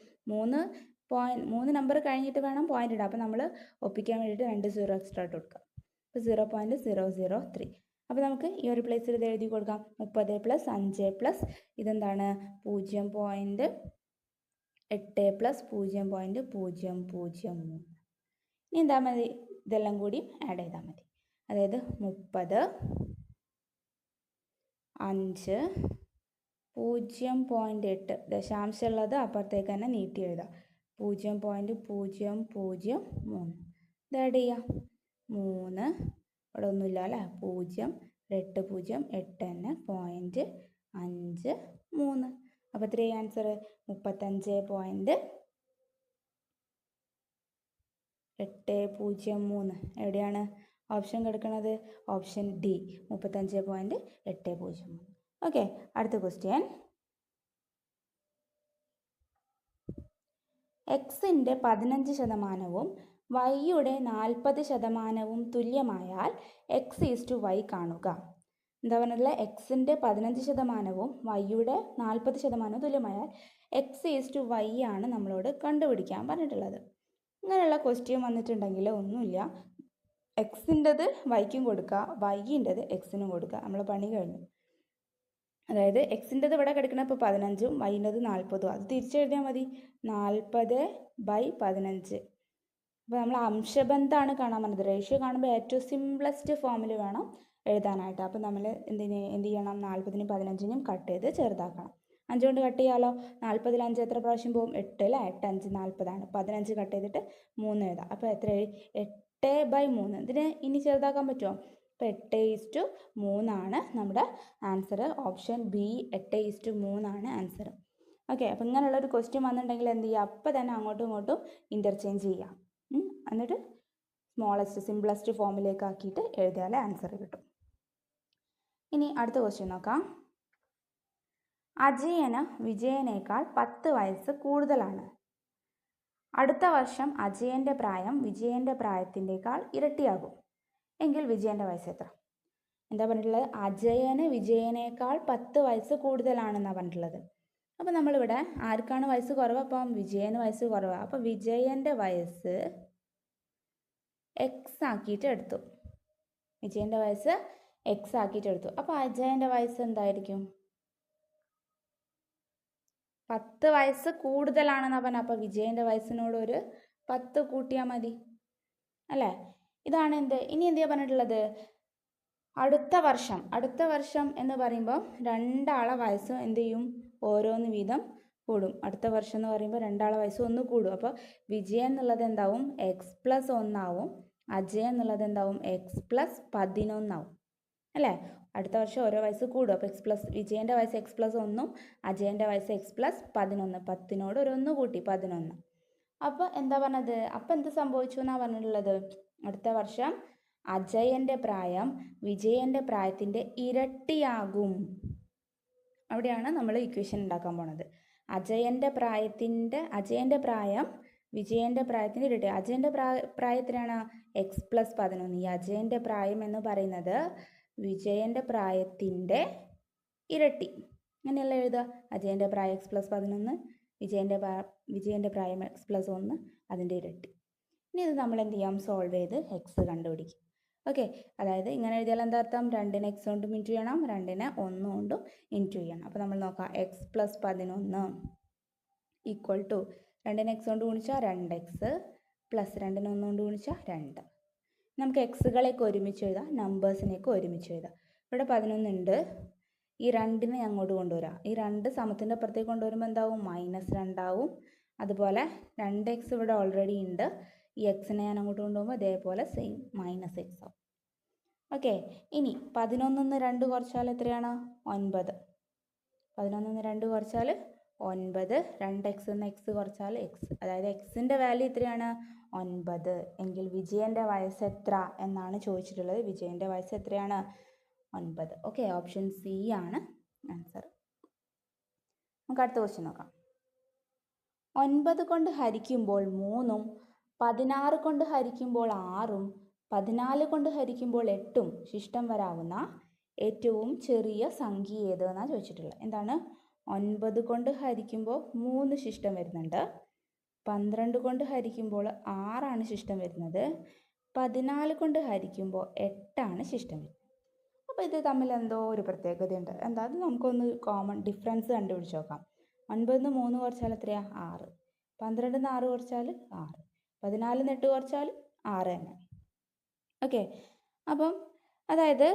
3 നമ്പർ കഴിഞ്ഞിട്ട് വേണം പോയിന്റ് ഇടാൻ. അപ്പോൾ നമ്മൾ ഒപ്പിക്കാൻ വേണ്ടിയിട്ട് 2 0 എക്സ്ട്രാ ഇട്ട് കൊടുക്കാം. അപ്പോൾ 0.003. അപ്പോൾ നമുക്ക് ഈ ഒരു പ്ലേസിൽ ഇത് എഴുതി കൊടുക്കാം. 30 + 5 പ്ലസ് ഇതെന്താണ്? 0.8 + 0.003. ഇനി എന്താ മതി? ഇതെല്ലാം കൂടി ആഡ് ചെയ്താൽ മതി. അതായത് 30 5 0.8 ദശാംശമുള്ളത് അപ്പുറത്തേക്ക് തന്നെ നീട്ടി എഴുതാം. 0.003. ഇത് ആഡ് ചെയ്യാം. 3 ഇവിടെ ഒന്നുമില്ല അല്ലേ? 0 8 0 8 .53. അപ്പോൾ എത്രയും ആൻസർ 35.803. എവിടെയാണ് ഓപ്ഷൻ കിടക്കുന്നത്? Option D 35.803. ഓക്കെ, അടുത്ത ക്വസ്റ്റ്യൻ. എക്സിൻ്റെ 15% വൈയുടെ 40% തുല്യമായാൽ x/y കാണുക. എന്താ പറഞ്ഞിട്ടുള്ള? എക്സിൻ്റെ 15% വൈയുടെ 40% തുല്യമായാൽ x/y ആണ് നമ്മളോട് കണ്ടുപിടിക്കാൻ പറഞ്ഞിട്ടുള്ളത്. ഇങ്ങനെയുള്ള ക്വസ്റ്റ്യൻ വന്നിട്ടുണ്ടെങ്കിൽ ഒന്നുമില്ല, എക്സിൻ്റെത് വൈക്കും കൊടുക്കുക, വൈൻ്റെത് എക്സിനും കൊടുക്കുക. നമ്മൾ പണി കഴിഞ്ഞു. അതായത് എക്സിൻ്റെത് ഇവിടെ കിടക്കണം. ഇപ്പോൾ 15ഉം വൈൻ്റെത് 40ഉം. അത് തിരിച്ചെഴുതിയാൽ മതി. 40/15. അപ്പോൾ നമ്മൾ അംശബന്ധമാണ് കാണാൻ പറഞ്ഞത്. റേഷ്യോ കാണുമ്പോൾ ഏറ്റവും സിംപ്ലസ്റ്റ് ഫോമിൽ വേണം എഴുതാനായിട്ട്. അപ്പോൾ നമ്മൾ എന്ത് ചെയ്യണം? 40നും 15നും കട്ട് ചെയ്ത് ചെറുതാക്കണം. 5 കൊണ്ട് കട്ട് ചെയ്യാമല്ലോ. 40ൽ 5 എത്ര പ്രാവശ്യം പോകും? 8 അല്ലേ? 8 5 40 ആണ്. 15 കട്ട് ചെയ്തിട്ട് 3 എഴുതാം. അപ്പോൾ എത്ര? 8/3. ഇതിനെ ഇനി ചെറുതാക്കാൻ പറ്റുമോ? അപ്പോൾ 8/3 ആണ് നമ്മുടെ ആൻസർ. ഓപ്ഷൻ ബി 8/3 ആണ് ആൻസർ. ഓക്കെ, അപ്പോൾ ഇങ്ങനെയുള്ളൊരു ക്വസ്റ്റ്യൻ വന്നിട്ടുണ്ടെങ്കിൽ എന്ത് ചെയ്യുക? അപ്പോൾ തന്നെ അങ്ങോട്ടും ഇങ്ങോട്ടും ഇൻ്റർചേഞ്ച് ചെയ്യാം. എന്നിട്ട് സ്മോളസ്റ്റ് സിംപ്ലസ്റ്റ് ഫോമിലേക്ക് ആക്കിയിട്ട് എഴുതിയാലേ ആൻസർ കിട്ടും. ഇനി അടുത്ത ക്വസ്റ്റ്യൻ നോക്കാം. അജയന് വിജയനേക്കാൾ 10 വയസ്സ് കൂടുതലാണ്. അടുത്ത വർഷം അജയൻ്റെ പ്രായം വിജയൻ്റെ പ്രായത്തിൻ്റെക്കാൾ ഇരട്ടിയാകും എങ്കിൽ വിജയൻ്റെ വയസ്സ് എത്ര? എന്താ പറഞ്ഞിട്ടുള്ളത്? അജയന് വിജയനേക്കാൾ 10 വയസ്സ് കൂടുതലാണെന്നാണ് പറഞ്ഞിട്ടുള്ളത്. അപ്പോൾ നമ്മളിവിടെ ആർക്കാണ് വയസ്സ് കുറവ്? അപ്പം വിജയന് വയസ്സ് കുറവാണ്. അപ്പോൾ വിജയൻ്റെ വയസ്സ് എക്സ് ആക്കിയിട്ട് എടുത്തു. വിജയൻ്റെ വയസ്സ് എക്സ് ആക്കിയിട്ട് എടുത്തു. അപ്പോൾ അജയൻ്റെ വയസ്സ് എന്തായിരിക്കും? 10 വയസ്സ് കൂടുതലാണെന്നാണ് പറഞ്ഞത്. അപ്പോൾ വിജയൻ്റെ വയസ്സിനോട് ഒരു 10 കൂട്ടിയാൽ മതി അല്ലേ? ഇതാണ് എന്ത്. ഇനി എന്തിനാ പറഞ്ഞിട്ടുള്ളത്? അടുത്ത വർഷം എന്ന് പറയുമ്പോൾ രണ്ടാളെ വയസ്സ് എന്ത് ചെയ്യും? ഓരോന്ന് വീതം കൂടും. അടുത്ത വർഷം എന്ന് പറയുമ്പോൾ രണ്ടാളെ വയസ്സ് ഒന്ന് കൂടും. അപ്പോൾ വിജയൻ എന്നുള്ളത് എന്താവും? x+1 ആവും. അജയൻ എന്നുള്ളത് എന്താവും? x+11 ആവും അല്ലേ? അടുത്ത വർഷം ഓരോ വയസ്സ് കൂടും. അപ്പോൾ വിജയൻ്റെ വയസ്സ് x+1 അജയൻ്റെ വയസ്സ് x+11. 10നോട് ഒരു 1 കൂട്ടി 11. അപ്പോൾ എന്താ പറഞ്ഞത്? അപ്പോൾ എന്ത് സംഭവിച്ചു എന്നാണ് പറഞ്ഞിട്ടുള്ളത്? അടുത്ത വർഷം അജയൻ്റെ പ്രായം വിജയൻ്റെ പ്രായത്തിൻ്റെ ഇരട്ടിയാകും. അവിടെയാണ് നമ്മൾ ഇക്വേഷൻ ഉണ്ടാക്കാൻ പോണത്. അജയൻ്റെ പ്രായം വിജയൻ്റെ പ്രായത്തിൻ്റെ ഇരട്ടി. അജയൻ്റെ പ്രായത്തിലാണ് x+11. ഈ അജയൻ്റെ പ്രായം എന്ന് പറയുന്നത് വിജയൻ്റെ പ്രായത്തിൻ്റെ ഇരട്ടി. അങ്ങനെയല്ല എഴുതുക. അജയൻ്റെ പ്രായം x+11, വിജയൻ്റെ പ്രായം x+1, അതിൻ്റെ ഇരട്ടി. ഇനി ഇത് നമ്മൾ എന്ത് ചെയ്യാം? സോൾവ് ചെയ്ത് എക്സ് കണ്ടുപിടിക്കും. ഓക്കെ, അതായത് ഇങ്ങനെ എഴുതിയാൽ എന്താ അർത്ഥം? 2നെ x കൊണ്ടും ഇൻറ്റു ചെയ്യണം, 2നെ 1 കൊണ്ടും ഇൻറ്റു ചെയ്യണം. അപ്പോൾ നമ്മൾ നോക്കാം. x+11 ഈക്വൽ ടു 2നെ x കൊണ്ട് ഗുണിച്ചാൽ 2x പ്ലസ് 2നെ 1 കൊണ്ട് ഗുണിച്ചാൽ 2. നമുക്ക് എക്സുകളെയൊക്കെ ഒരുമിച്ച് എഴുതാം, നമ്പേഴ്സിനെയൊക്കെ ഒരുമിച്ച് എഴുതാം. ഇവിടെ 11 ഉണ്ട്. ഈ 2നെ അങ്ങോട്ട് കൊണ്ടുവരാം. ഈ 2 സമത്തിൻ്റെ അപ്പുറത്തേക്ക് കൊണ്ടുവരുമ്പോൾ എന്താവും? -2 ആവും. അതുപോലെ 2x ഇവിടെ ഓൾറെഡി ഉണ്ട്. ഈ എക്സിനെ ഞാൻ അങ്ങോട്ട് കൊണ്ടുപോകുമ്പോൾ അതേപോലെ സെയിം -x ആവും. ഓക്കെ, ഇനി 11ന്ന് 2 കുറച്ചാൽ എത്രയാണ്? 9. 11ന്ന് 2 കുറച്ചാൽ 9. 2x x കുറച്ചാൽ x. അതായത് എക്സിൻ്റെ വാല്യൂ എത്രയാണ്? 9. എങ്കിൽ വിജയൻ്റെ വയസ്സ് എത്ര എന്നാണ് ചോദിച്ചിട്ടുള്ളത്. വിജയൻ്റെ വയസ്സ് എത്രയാണ്? 9. ഓക്കെ, ഓപ്ഷൻ സി ആണ് ആൻസർ. നമുക്ക് അടുത്ത ക്വസ്റ്റ്യൻ നോക്കാം. 9 കൊണ്ട് ഹരിക്കുമ്പോൾ 3ഉം 16 കൊണ്ട് ഹരിക്കുമ്പോൾ 6ഉം 14 കൊണ്ട് ഹരിക്കുമ്പോൾ 8ഉം ശിഷ്ടം വരാവുന്ന ഏറ്റവും ചെറിയ സംഖ്യ ഏത് എന്നാണ് ചോദിച്ചിട്ടുള്ളത്. എന്താണ്? 9 കൊണ്ട് ഹരിക്കുമ്പോൾ 3 ശിഷ്ടം വരുന്നുണ്ട്. 12 കൊണ്ട് ഹരിക്കുമ്പോൾ 6ആണ് ശിഷ്ടം വരുന്നത്. 14 കൊണ്ട് ഹരിക്കുമ്പോൾ 8ആണ് ശിഷ്ടം വരുന്നത്. അപ്പോൾ ഇത് തമ്മിൽ എന്തോ ഒരു പ്രത്യേകതയുണ്ട്. എന്താ? അത് നമുക്കൊന്ന് കോമൺ ഡിഫറൻസ് കണ്ടുപിടിച്ച് നോക്കാം. 9ന്ന് 3 കുറച്ചാൽ എത്രയാ? 6. 12ന്ന് 6 കുറച്ചാൽ 6. 14ന്ന് 8 കുറച്ചാൽ 6 തന്നെ. ഓക്കെ, അപ്പം അതായത്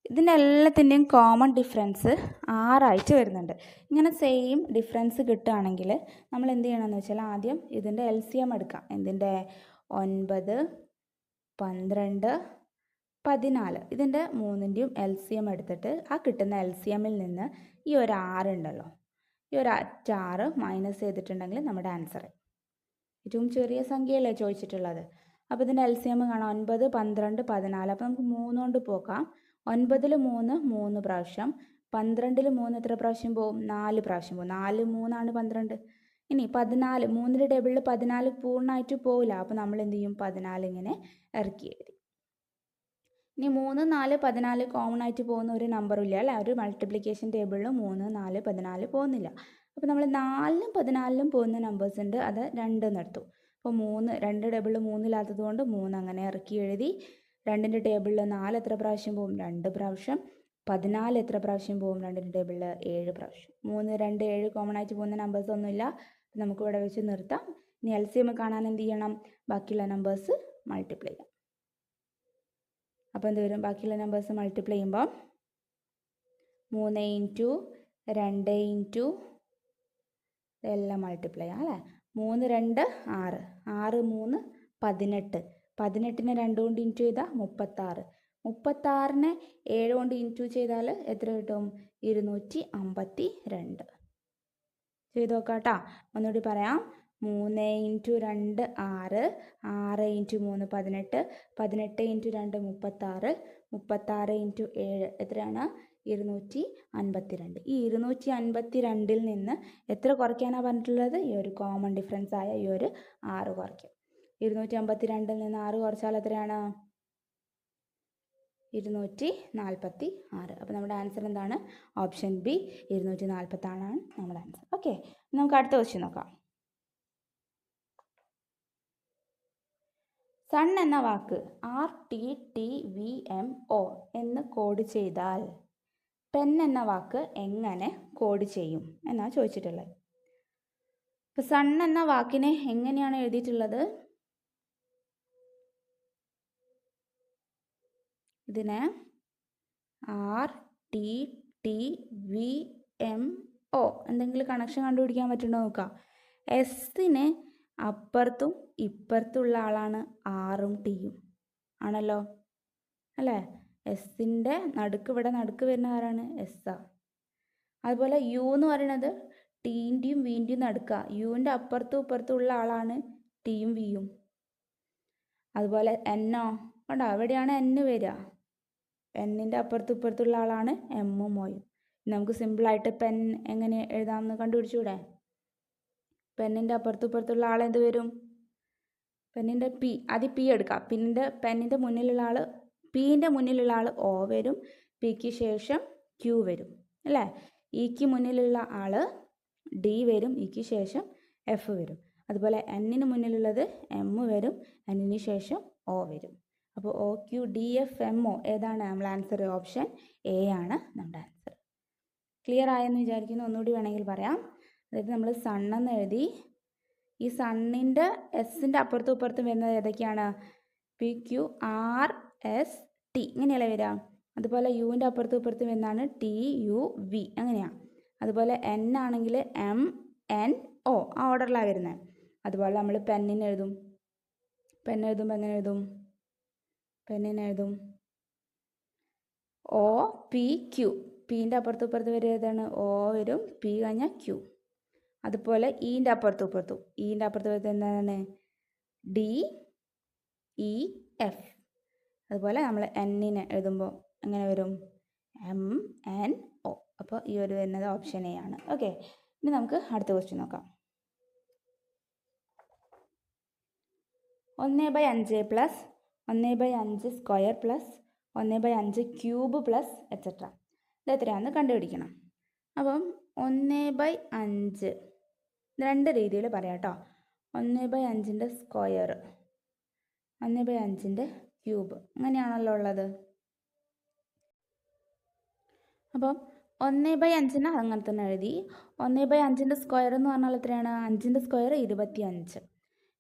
ഇതിൻ്റെ എല്ലാത്തിൻ്റെയും കോമൺ ഡിഫറൻസ് 6ആയിട്ട് വരുന്നുണ്ട്. ഇങ്ങനെ സെയിം ഡിഫറൻസ് കിട്ടുകയാണെങ്കിൽ നമ്മൾ എന്ത് ചെയ്യണമെന്ന് വെച്ചാൽ ആദ്യം ഇതിൻ്റെ LCM എടുക്കാം. എന്തിൻ്റെ? 9, 12, 14 ഇതിൻ്റെ 3ൻ്റെയും LCM എടുത്തിട്ട് ആ കിട്ടുന്ന LCMൽ നിന്ന് ഈ ഒരു 6 ഉണ്ടല്ലോ, ഈ ഒരു 6 മൈനസ് ചെയ്തിട്ടുണ്ടെങ്കിൽ നമ്മുടെ ആൻസർ. ഏറ്റവും ചെറിയ സംഖ്യയല്ലേ ചോദിച്ചിട്ടുള്ളത്. അപ്പോൾ ഇതിൻ്റെ LCM കാണാം. 9, 12, 14. അപ്പോൾ നമുക്ക് 3 കൊണ്ട് പോകാം. 9ൽ 3 3 പ്രാവശ്യം, 12ൽ 3 എത്ര പ്രാവശ്യം പോവും? 4 പ്രാവശ്യം പോവും. 4 3 12. ഇനി 14, 3ൻ്റെ ടേബിളിൽ 14 പൂർണ്ണമായിട്ട് പോവില്ല. അപ്പോൾ നമ്മൾ എന്ത് ചെയ്യും? 14 ഇങ്ങനെ ഇറക്കി എഴുതി. ഇനി 3, 4, 14 കോമൺ ആയിട്ട് പോകുന്ന ഒരു നമ്പറും ഇല്ല അല്ലേ? ഒരു മൾട്ടിപ്ലിക്കേഷൻ ടേബിളിൽ 3, 4, 14 പോകുന്നില്ല. അപ്പോൾ നമ്മൾ 4ലും 14ലും പോകുന്ന നമ്പേഴ്സ് ഉണ്ട്, അത് 2 എടുത്തു. അപ്പോൾ 3, 2 ടേബിളിൽ 3 ഇല്ലാത്തത് കൊണ്ട് 3 അങ്ങനെ ഇറക്കി എഴുതി. 2ൻ്റെ ടേബിളിൽ 4 എത്ര പ്രാവശ്യം പോകും? 2 പ്രാവശ്യം. 14 എത്ര പ്രാവശ്യം പോകും? 2ൻ്റെ ടേബിളിൽ 7 പ്രാവശ്യം. 3, 2, 7 കോമൺ ആയിട്ട് പോകുന്ന നമ്പേഴ്സ് ഒന്നുമില്ല. നമുക്ക് ഇവിടെ വെച്ച് നിർത്താം. ഇനി LCM കാണാൻ എന്ത് ചെയ്യണം? ബാക്കിയുള്ള നമ്പേഴ്സ് മൾട്ടിപ്ലൈ ചെയ്യാം. അപ്പോൾ എന്ത് വരും? ബാക്കിയുള്ള നമ്പേഴ്സ് മൾട്ടിപ്ലൈ ചെയ്യുമ്പോൾ 3 ഇൻറ്റു 2 ഇൻറ്റു ഇതെല്ലാം മൾട്ടിപ്ലൈ ചെയ്യാം അല്ലേ? 3, 2, 6. 6, 3, 18. 18നെ 2 കൊണ്ട് ഇൻറ്റു ചെയ്താൽ 36. 36നെ 7 കൊണ്ട് ഇൻറ്റു ചെയ്താൽ എത്ര കിട്ടും? 252. ചെയ്ത് നോക്കാം കേട്ടോ. ഒന്നുകൂടി പറയാം. 3 ഇൻറ്റു 2 6, 6 ഇൻറ്റു 3 18, 18 ഇൻറ്റു 2 36, 36 ഇൻറ്റു 7 എത്രയാണ്? 252. ഈ 252ൽ നിന്ന് എത്ര കുറയ്ക്കാനാണ് പറഞ്ഞിട്ടുള്ളത്? ഈ ഒരു കോമൺ ഡിഫറൻസ് ആയ ഈ ഒരു 6 കുറയ്ക്കും. 252ൽ നിന്ന് 6 കുറച്ചാൽ എത്രയാണ്? 246. അപ്പോൾ നമ്മുടെ ആൻസർ എന്താണ്? ഓപ്ഷൻ ബി 246 ആണ് നമ്മുടെ ആൻസർ. ഓക്കെ, നമുക്ക് അടുത്ത ക്വസ്റ്റ്യൻ നോക്കാം. സൺ എന്ന വാക്ക് RTTVMO എന്ന് കോഡ് ചെയ്താൽ പെൻ എന്ന വാക്ക് എങ്ങനെ കോഡ് ചെയ്യും എന്നാണ് ചോദിച്ചിട്ടുള്ളത്. അപ്പോൾ സൺ എന്ന വാക്കിനെ എങ്ങനെയാണ് എഴുതിയിട്ടുള്ളത്? ഇതിനെ RTTVMO എന്തെങ്കിലും കണക്ഷൻ കണ്ടുപിടിക്കാൻ പറ്റുമോ നോക്കാം. എസ്സിന് അപ്പുറത്തും ഇപ്പുറത്തുള്ള ആളാണ് ആറും ടിയും ആണല്ലോ അല്ലേ. എസ്സിൻ്റെ ഇവിടെ നടുക്ക് വരുന്ന ആരാണ്? എസ്സാ. അതുപോലെ യു എന്ന് പറയുന്നത് ടീൻ്റെയും വീൻ്റെയും നടുക്ക. യുവിൻ്റെ അപ്പുറത്തും ഇപ്പുറത്തും ഉള്ള ആളാണ് ടിയും വിയും. അതുപോലെ എന്നോ കണ്ടോ, എവിടെയാണ് എന്ന് വരിക? എന്നിൻ്റെ അപ്പുറത്തും ഇപ്പുറത്തുള്ള ആളാണ് എമ്മും ഒയും. നമുക്ക് സിമ്പിളായിട്ട് പെൻ എങ്ങനെ എഴുതാമെന്ന് കണ്ടുപിടിച്ചൂടെ? പെന്നിൻ്റെ അപ്പുറത്തും ഇപ്പുറത്തുള്ള ആൾ എന്ത് വരും? പെന്നിൻ്റെ പി, ആദ്യം പി എടുക്കാം. പെന്നിൻ്റെ മുന്നിലുള്ള ആൾ, പീൻ്റെ മുന്നിലുള്ള ആൾ ഒ വരും. പിക്ക് ശേഷം ക്യൂ വരും അല്ലേ. ഇക്ക് മുന്നിലുള്ള ആൾ ഡി വരും. ഇക്ക് ശേഷം എഫ് വരും. അതുപോലെ എന്നിന് മുന്നിലുള്ളത് എം വരും. എന്നിന് ശേഷം ഒ വരും. അപ്പോൾ OQDFMO ഏതാണ് നമ്മുടെ ആൻസർ? ഓപ്ഷൻ എ ആണ് നമ്മുടെ ആൻസർ. ക്ലിയർ ആയെന്ന് വിചാരിക്കുന്നു. ഒന്നുകൂടി വേണമെങ്കിൽ പറയാം. അതായത് നമ്മൾ സണ്ണെന്ന് എഴുതി. ഈ സണ്ണിൻ്റെ എസ്സിൻ്റെ അപ്പുറത്തും ഇപ്പുറത്തും വരുന്നത് ഏതൊക്കെയാണ്? PQRST ഇങ്ങനെയല്ലേ വരിക. അതുപോലെ യുവിൻ്റെ അപ്പുറത്തും ഇപ്പുറത്തും വരുന്നതാണ് TUV അങ്ങനെയാണ്. അതുപോലെ N ആണെങ്കിൽ MNO ആ ഓർഡറിലാണ് വരുന്നത്. അതുപോലെ നമ്മൾ പെന്നിന് എഴുതും. എഴുതുമ്പോൾ എങ്ങനെ എഴുതും? പെണ്ണിനെഴുതും OPQ. പീൻ്റെ അപ്പുറത്തും ഇപ്പുറത്ത് വരും ഏതാണ്? O വരും. പി കഴിഞ്ഞാൽ ക്യൂ. അതുപോലെ ഈൻ്റെ അപ്പുറത്തും ഇപ്പുറത്തും. ഈൻ്റെ അപ്പുറത്ത് വരുന്നത് എന്താണ്? DEF. അതുപോലെ നമ്മൾ എന്നിനെ എഴുതുമ്പോൾ എങ്ങനെ വരും? MNO. അപ്പോൾ ഈ ഒരു വരുന്നത് ഓപ്ഷൻ എ ആണ്. ഓക്കെ, ഇനി നമുക്ക് അടുത്ത ക്വസ്റ്റ്യൻ നോക്കാം. 1/5 plus 1/5 square plus 1/5 cube plus etcetera ഇത് എത്രയാണെന്ന് കണ്ടുപിടിക്കണം. അപ്പം 1/5 രണ്ട് രീതിയിൽ പറയാം കേട്ടോ. 1/5 സ്ക്വയർ, 1/5 ക്യൂബ് അങ്ങനെയാണല്ലോ ഉള്ളത്. അപ്പം 1/5 അങ്ങനെ തന്നെ എഴുതി. 1/5 സ്ക്വയർ എന്ന് പറഞ്ഞാൽ എത്രയാണ്? 5 സ്ക്വയർ 25.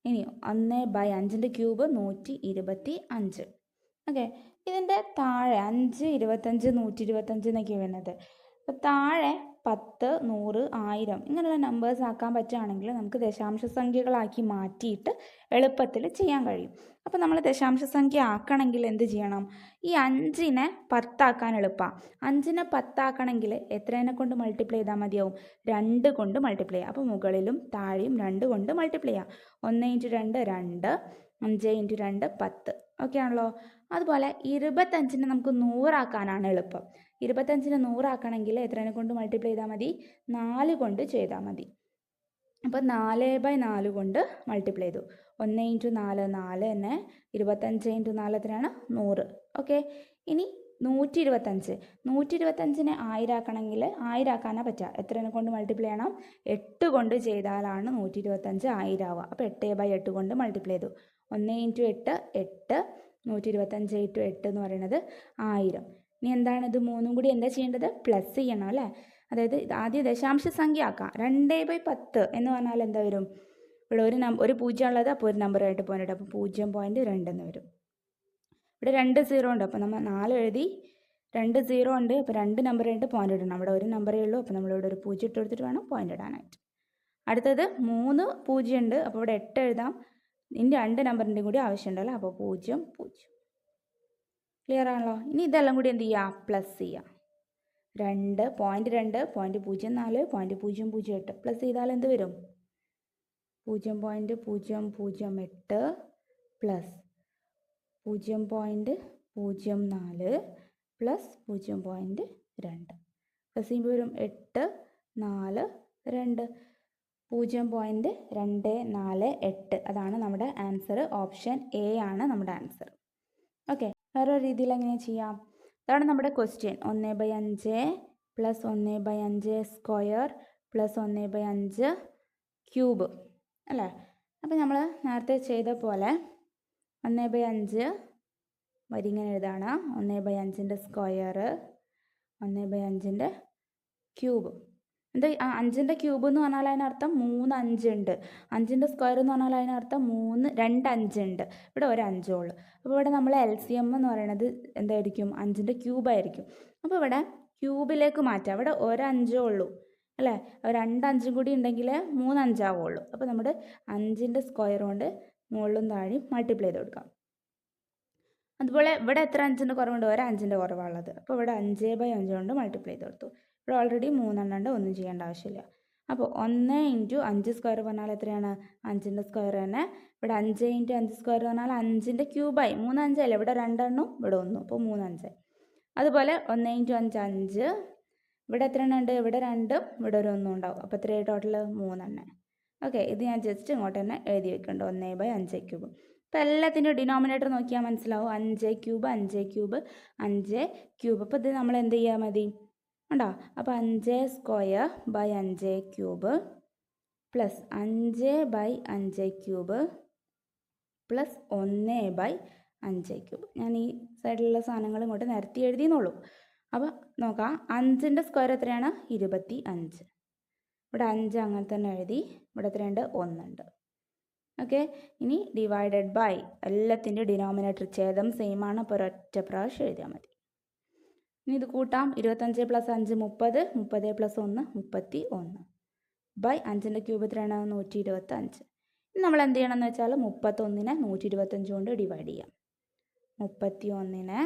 ഇനി 1/5 ക്യൂബ് 125. ഓക്കെ, ഇതിൻ്റെ താഴെ 5, 25, 125 എന്നൊക്കെ വരുന്നത്. അപ്പോൾ താഴെ 10, 100, 1000 ഇങ്ങനെയുള്ള നമ്പേഴ്സ് ആക്കാൻ പറ്റുകയാണെങ്കിൽ നമുക്ക് ദശാംശ സംഖ്യകളാക്കി മാറ്റിയിട്ട് എളുപ്പത്തിൽ ചെയ്യാൻ കഴിയും. അപ്പോൾ നമ്മൾ ദശാംശ സംഖ്യ ആക്കണമെങ്കിൽ എന്ത് ചെയ്യണം? ഈ 5നെ 10 ആക്കാൻ എളുപ്പമാണ്. 5നെ 10 ആക്കണമെങ്കിൽ എത്രേനെ കൊണ്ട് മൾട്ടിപ്ലൈ ചെയ്താൽ മതിയാവും? 2 കൊണ്ട് മൾട്ടിപ്ലൈ ചെയ്യുക. അപ്പോൾ മുകളിലും താഴെയും 2 കൊണ്ട് മൾട്ടിപ്ലൈ ചെയ്യുക. 1 × 2 2, 5 × 2 10. ഓക്കെ ആണല്ലോ. അതുപോലെ 25നെ നമുക്ക് 100 ആക്കാനാണ് എളുപ്പം. 25നെ 100 ആക്കണമെങ്കിൽ എത്രേനെ കൊണ്ട് മൾട്ടിപ്ലൈ ചെയ്താൽ മതി? 4 കൊണ്ട് ചെയ്താൽ മതി. അപ്പോൾ 4/4 കൊണ്ട് മൾട്ടിപ്ലൈ ചെയ്തു. 1 × 4 4 തന്നെ. 25 × 4 എത്രയാണ്? 100. ഓക്കെ, ഇനി 125നെ 1000 ആക്കണമെങ്കിൽ 1000 ആക്കാനാണ് പറ്റുക. എത്രേനെ കൊണ്ട് മൾട്ടിപ്ലൈ ചെയ്യണം? 8 കൊണ്ട് ചെയ്താലാണ് 125 1000 ആവുക. അപ്പോൾ 8/8 കൊണ്ട് മൾട്ടിപ്ലൈ ചെയ്തു. 1 × 8 8, 125 × 8 എന്ന് പറയുന്നത് 1000. ഇനി എന്താണ് ഇത് മൂന്നും കൂടി എന്താ ചെയ്യേണ്ടത്? പ്ലസ് ചെയ്യണം അല്ലേ. അതായത് ആദ്യം ദശാംശ സംഖ്യ ആക്കാം. 2/10 എന്ന് പറഞ്ഞാൽ എന്താ വരും? ഇവിടെ ഒരു പൂജ്യം ഉള്ളത്, അപ്പോൾ ഒരു നമ്പറായിട്ട് പോയിന്റ്. അപ്പോൾ 0.2 എന്ന് വരും. ഇവിടെ 2 0 ഉണ്ട്, അപ്പോൾ നമ്മൾ 4 എഴുതി. 2 0 ഉണ്ട്, അപ്പോൾ 2 നമ്പറായിട്ട് പോയിന്റ് ഇടണം. അവിടെ ഒരു നമ്പറേ ഉള്ളൂ, അപ്പോൾ നമ്മളിവിടെ ഒരു 0 ഇട്ട് കൊടുത്തിട്ട് വേണം പോയിന്റ് ഇടാനായിട്ട്. അടുത്തത് 3 0 ഉണ്ട്, അപ്പോൾ ഇവിടെ 8 എഴുതാം. ഇനി 2 നമ്പറിൻ്റെയും കൂടി ആവശ്യമുണ്ടല്ലോ, അപ്പോൾ 0 0. ക്ലിയർ ആണല്ലോ. ഇനി ഇതെല്ലാം കൂടി എന്ത് ചെയ്യുക? പ്ലസ് ചെയ്യുക. 2.2.04.008 പ്ലസ് ചെയ്താൽ എന്ത് വരും? 0.008 പ്ലസ് 0.04 പ്ലസ് 0.2 പ്ലസ് ചെയ്യുമ്പോൾ വരും 8 4 2 0.248. അതാണ് നമ്മുടെ ആൻസർ. ഓപ്ഷൻ എ ആണ് നമ്മുടെ ആൻസർ. ഓക്കെ, വേറൊരു രീതിയിൽ എങ്ങനെ ചെയ്യാം? അതാണ് നമ്മുടെ question. 1/5 plus 1/5 square plus 1/5 cube അല്ലേ. അപ്പോൾ നമ്മൾ നേരത്തെ ചെയ്ത പോലെ 1/5 വരി ഇങ്ങനെ എഴുതാണ്. 1/5 സ്ക്വയർ, 1/5 ക്യൂബ്. എന്താ 5 ക്യൂബ് എന്ന് പറഞ്ഞാൽ അതിനർത്ഥം 3 5 ഉണ്ട്. 5 സ്ക്വയർ എന്ന് പറഞ്ഞാൽ അതിനർത്ഥം 2 5 ഉണ്ട്. ഇവിടെ ഒരു 5 ഉള്ളൂ. അപ്പോൾ ഇവിടെ നമ്മൾ LCM എന്ന് പറയുന്നത് എന്തായിരിക്കും? 5 ക്യൂബായിരിക്കും. അപ്പോൾ ഇവിടെ ക്യൂബിലേക്ക് മാറ്റാം. ഇവിടെ ഒരു 5 ഉള്ളൂ അല്ലേ? 2 5 കൂടി ഉണ്ടെങ്കിൽ 3 5 ആവുള്ളൂ. അപ്പോൾ നമ്മുടെ 5 സ്ക്വയർ കൊണ്ട് മുകളിലും താഴെയും മൾട്ടിപ്ലൈ ചെയ്ത് കൊടുക്കാം. അതുപോലെ ഇവിടെ എത്ര 5 കുറവുണ്ട്? ഒരു 5 കുറവാണുള്ളത്. അപ്പോൾ ഇവിടെ 5/5 കൊണ്ട് മൾട്ടിപ്ലൈ ചെയ്ത് കൊടുത്തു. ഇവിടെ ഓൾറെഡി 3 ഉണ്ട്, ഒന്നും ചെയ്യേണ്ട ആവശ്യമില്ല. അപ്പോൾ 1 × 5 സ്ക്വയർ പറഞ്ഞാൽ എത്രയാണ്? 5 സ്ക്വയർ തന്നെ. ഇവിടെ 5 × 5 സ്ക്വയർ പറഞ്ഞാൽ 5 ക്യൂബായി. 3 5 അല്ലേ? ഇവിടെ 2 എണ്ണം, ഇവിടെ 1, അപ്പോൾ 3 5. അതുപോലെ 1 × 5 5. ഇവിടെ എത്ര എണ്ണം ഉണ്ട്? ഇവിടെ 2, ഇവിടെ ഒരു 1 ഉണ്ടാവും. അപ്പോൾ എത്രയായി ടോട്ടൽ? 3 എണ്ണം. ഓക്കെ, ഇത് ഞാൻ ജസ്റ്റ് ഇങ്ങോട്ട് തന്നെ എഴുതി വെക്കുന്നുണ്ട്. 1/5 ക്യൂബ്. അപ്പോൾ എല്ലാത്തിൻ്റെയും ഡിനോമിനേറ്റർ നോക്കിയാൽ മനസ്സിലാവും. 5 ക്യൂബ് 5 ക്യൂബ് 5 ക്യൂബ്. അപ്പോൾ ഇത് നമ്മൾ എന്ത് ചെയ്യാൻ മതി? ഉണ്ടോ? അപ്പോൾ 5 square by 5 cube plus 5/5 cube plus 1/5 cube. ഞാൻ ഈ സൈഡിലുള്ള സാധനങ്ങൾ ഇങ്ങോട്ട് നിരത്തി എഴുതിയെന്നുള്ളൂ. അപ്പോൾ നോക്കാം, 5 സ്ക്വയർ എത്രയാണ്? 25. ഇവിടെ 5 അങ്ങനെ തന്നെ എഴുതി. ഇവിടെ എത്രയുണ്ട്? 1 ഉണ്ട്. ഓക്കെ, ഇനി ഡിവൈഡഡ് ബൈ എല്ലാത്തിൻ്റെ ഡിനോമിനേറ്റർ ഛേദം സെയിം ആണ്. അപ്പോൾ ഒരൊറ്റ പ്രാവശ്യം എഴുതിയാൽ മതി. ഇനി ഇത് കൂട്ടാം. 25 + 5 30, 30 + 1 31 ബൈ 5 ക്യൂബ് എത്രയാണ്? 125. ഇനി നമ്മൾ എന്ത് ചെയ്യണം എന്ന് വെച്ചാൽ 31നെ 125 കൊണ്ട് ഡിവൈഡ് ചെയ്യാം. 31നെ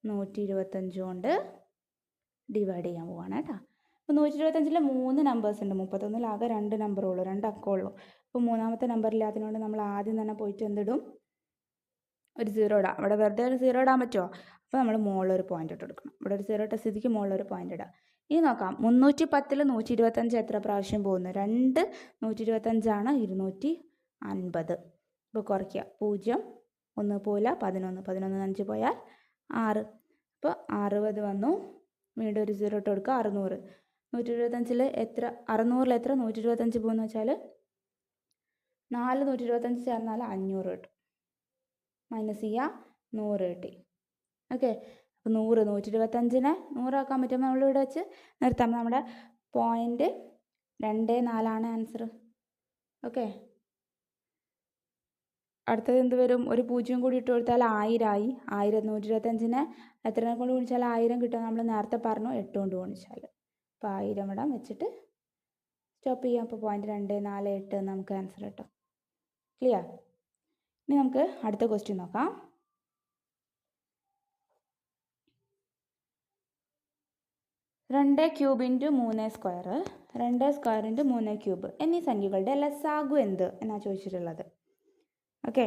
125 കൊണ്ട് ഡിവൈഡ് ചെയ്യാൻ പോവാണ് കേട്ടോ. അപ്പോൾ 125ൽ 3 നമ്പേഴ്സ് ഉണ്ട്. 31ൽ ആകെ 2 നമ്പറുള്ളൂ, 2 അക്കമുള്ളൂ. അപ്പോൾ മൂന്നാമത്തെ നമ്പർ ഇല്ലാത്തതുകൊണ്ട് നമ്മൾ ആദ്യം തന്നെ പോയിട്ട് എന്തിടും? ഒരു 0 ഇടാം. ഇവിടെ വെറുതെ ഒരു 0 ഇടാൻ പറ്റുമോ? അപ്പോൾ നമ്മൾ മുകളിലൊരു പോയിന്റ് ഇട്ട് കൊടുക്കണം. ഇവിടെ ഒരു 0 ഇട്ട സ്ഥിതിക്ക് മുകളിലൊരു പോയിന്റ് ഇടാം. ഇനി നോക്കാം, 310ൽ 125 എത്ര പ്രാവശ്യം പോകുന്നു? 2 125 ആണ് 250. ഇപ്പോൾ കുറയ്ക്കുക. 0 1 പോയില്ല, 11 11 5 പോയാൽ 6. അപ്പോൾ 60 വന്നു. വീണ്ടും ഒരു 0 ഇട്ട് കൊടുക്കുക. 600. 125ൽ എത്ര? 600ൽ എത്ര 125 പോകുന്നു വെച്ചാൽ 4 125 ചേർന്നാൽ 500 കിട്ടും. മൈനസ് ചെയ്യുക, 100 കിട്ടി. ഓക്കെ, അപ്പോൾ 100 125നെ 100 ആക്കാൻ പറ്റുമ്പോൾ നമ്മളിവിടെ വെച്ച് നിർത്താം. നമ്മുടെ പോയിൻ്റ് 24 ആൻസർ. ഓക്കെ, അടുത്തത് എന്ത് വരും? ഒരു 0 കൂടി ഇട്ട് കൊടുത്താൽ 1000 ആയി. 1000 125നെ എത്ര കൊണ്ട് ഗുണിച്ചാൽ 1000 കിട്ടും? നമ്മൾ നേരത്തെ പറഞ്ഞു 8 കൊണ്ട് ഗുണിച്ചാൽ. അപ്പോൾ 1000 ഇടാം, വെച്ചിട്ട് സ്റ്റോപ്പ് ചെയ്യാം. അപ്പോൾ പോയിൻ്റ് 248 നമുക്ക് ആൻസർ കിട്ടും. ക്ലിയർ? ഇനി നമുക്ക് അടുത്ത ക്വസ്റ്റ്യൻ നോക്കാം. 2 ക്യൂബ് × 3 സ്ക്വയർ, 2 സ്ക്വയർ × 3 ക്യൂബ് എന്നീ സംഖ്യകളുടെ ലസാഗു എന്ത് എന്നാണ് ചോദിച്ചിട്ടുള്ളത്. ഓക്കെ,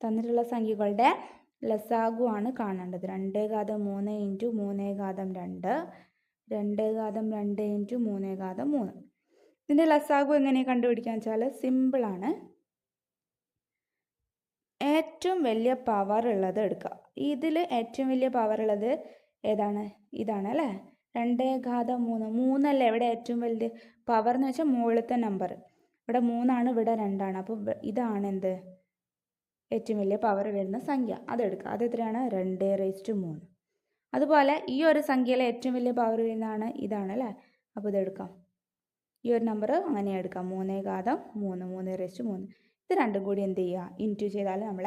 തന്നിട്ടുള്ള സംഖ്യകളുടെ ലസാഗു ആണ് കാണേണ്ടത്. 2 ഘാതം 3 × 3 ഘാതം 2, 2 ഘാതം 2 × 3 ഘാതം 3. ഇതിൻ്റെ ലസാഗു എങ്ങനെയാണ് കണ്ടുപിടിക്കാന്ന് വെച്ചാൽ സിമ്പിളാണ്. ഏറ്റവും വലിയ പവർ ഉള്ളത് എടുക്കുക. ഇതിൽ ഏറ്റവും വലിയ പവർ ഉള്ളത് ഏതാണ്? ഇതാണ് അല്ലേ? 2 ഘാതം 3. 3 അല്ലേ ഇവിടെ ഏറ്റവും വലുത്? പവർ എന്ന് വെച്ചാൽ മുകളിലത്തെ നമ്പർ. ഇവിടെ 3 ആണ്, ഇവിടെ 2 ആണ്. അപ്പോൾ ഇതാണ് എന്ത്? ഏറ്റവും വലിയ പവർ വരുന്ന സംഖ്യ. അതെടുക്കുക. അതെത്രയാണ്? 2/3. അതുപോലെ ഈ ഒരു സംഖ്യയിലെ ഏറ്റവും വലിയ പവർ വരുന്നതാണ് ഇതാണ് അല്ലേ? അപ്പോൾ ഇതെടുക്കാം. ഈ ഒരു നമ്പർ അങ്ങനെ എടുക്കാം. 3 ഘാതം 3, 3/3. ഇത് രണ്ടും കൂടി എന്ത് ചെയ്യുക? ഇൻറ്റു ചെയ്താൽ നമ്മൾ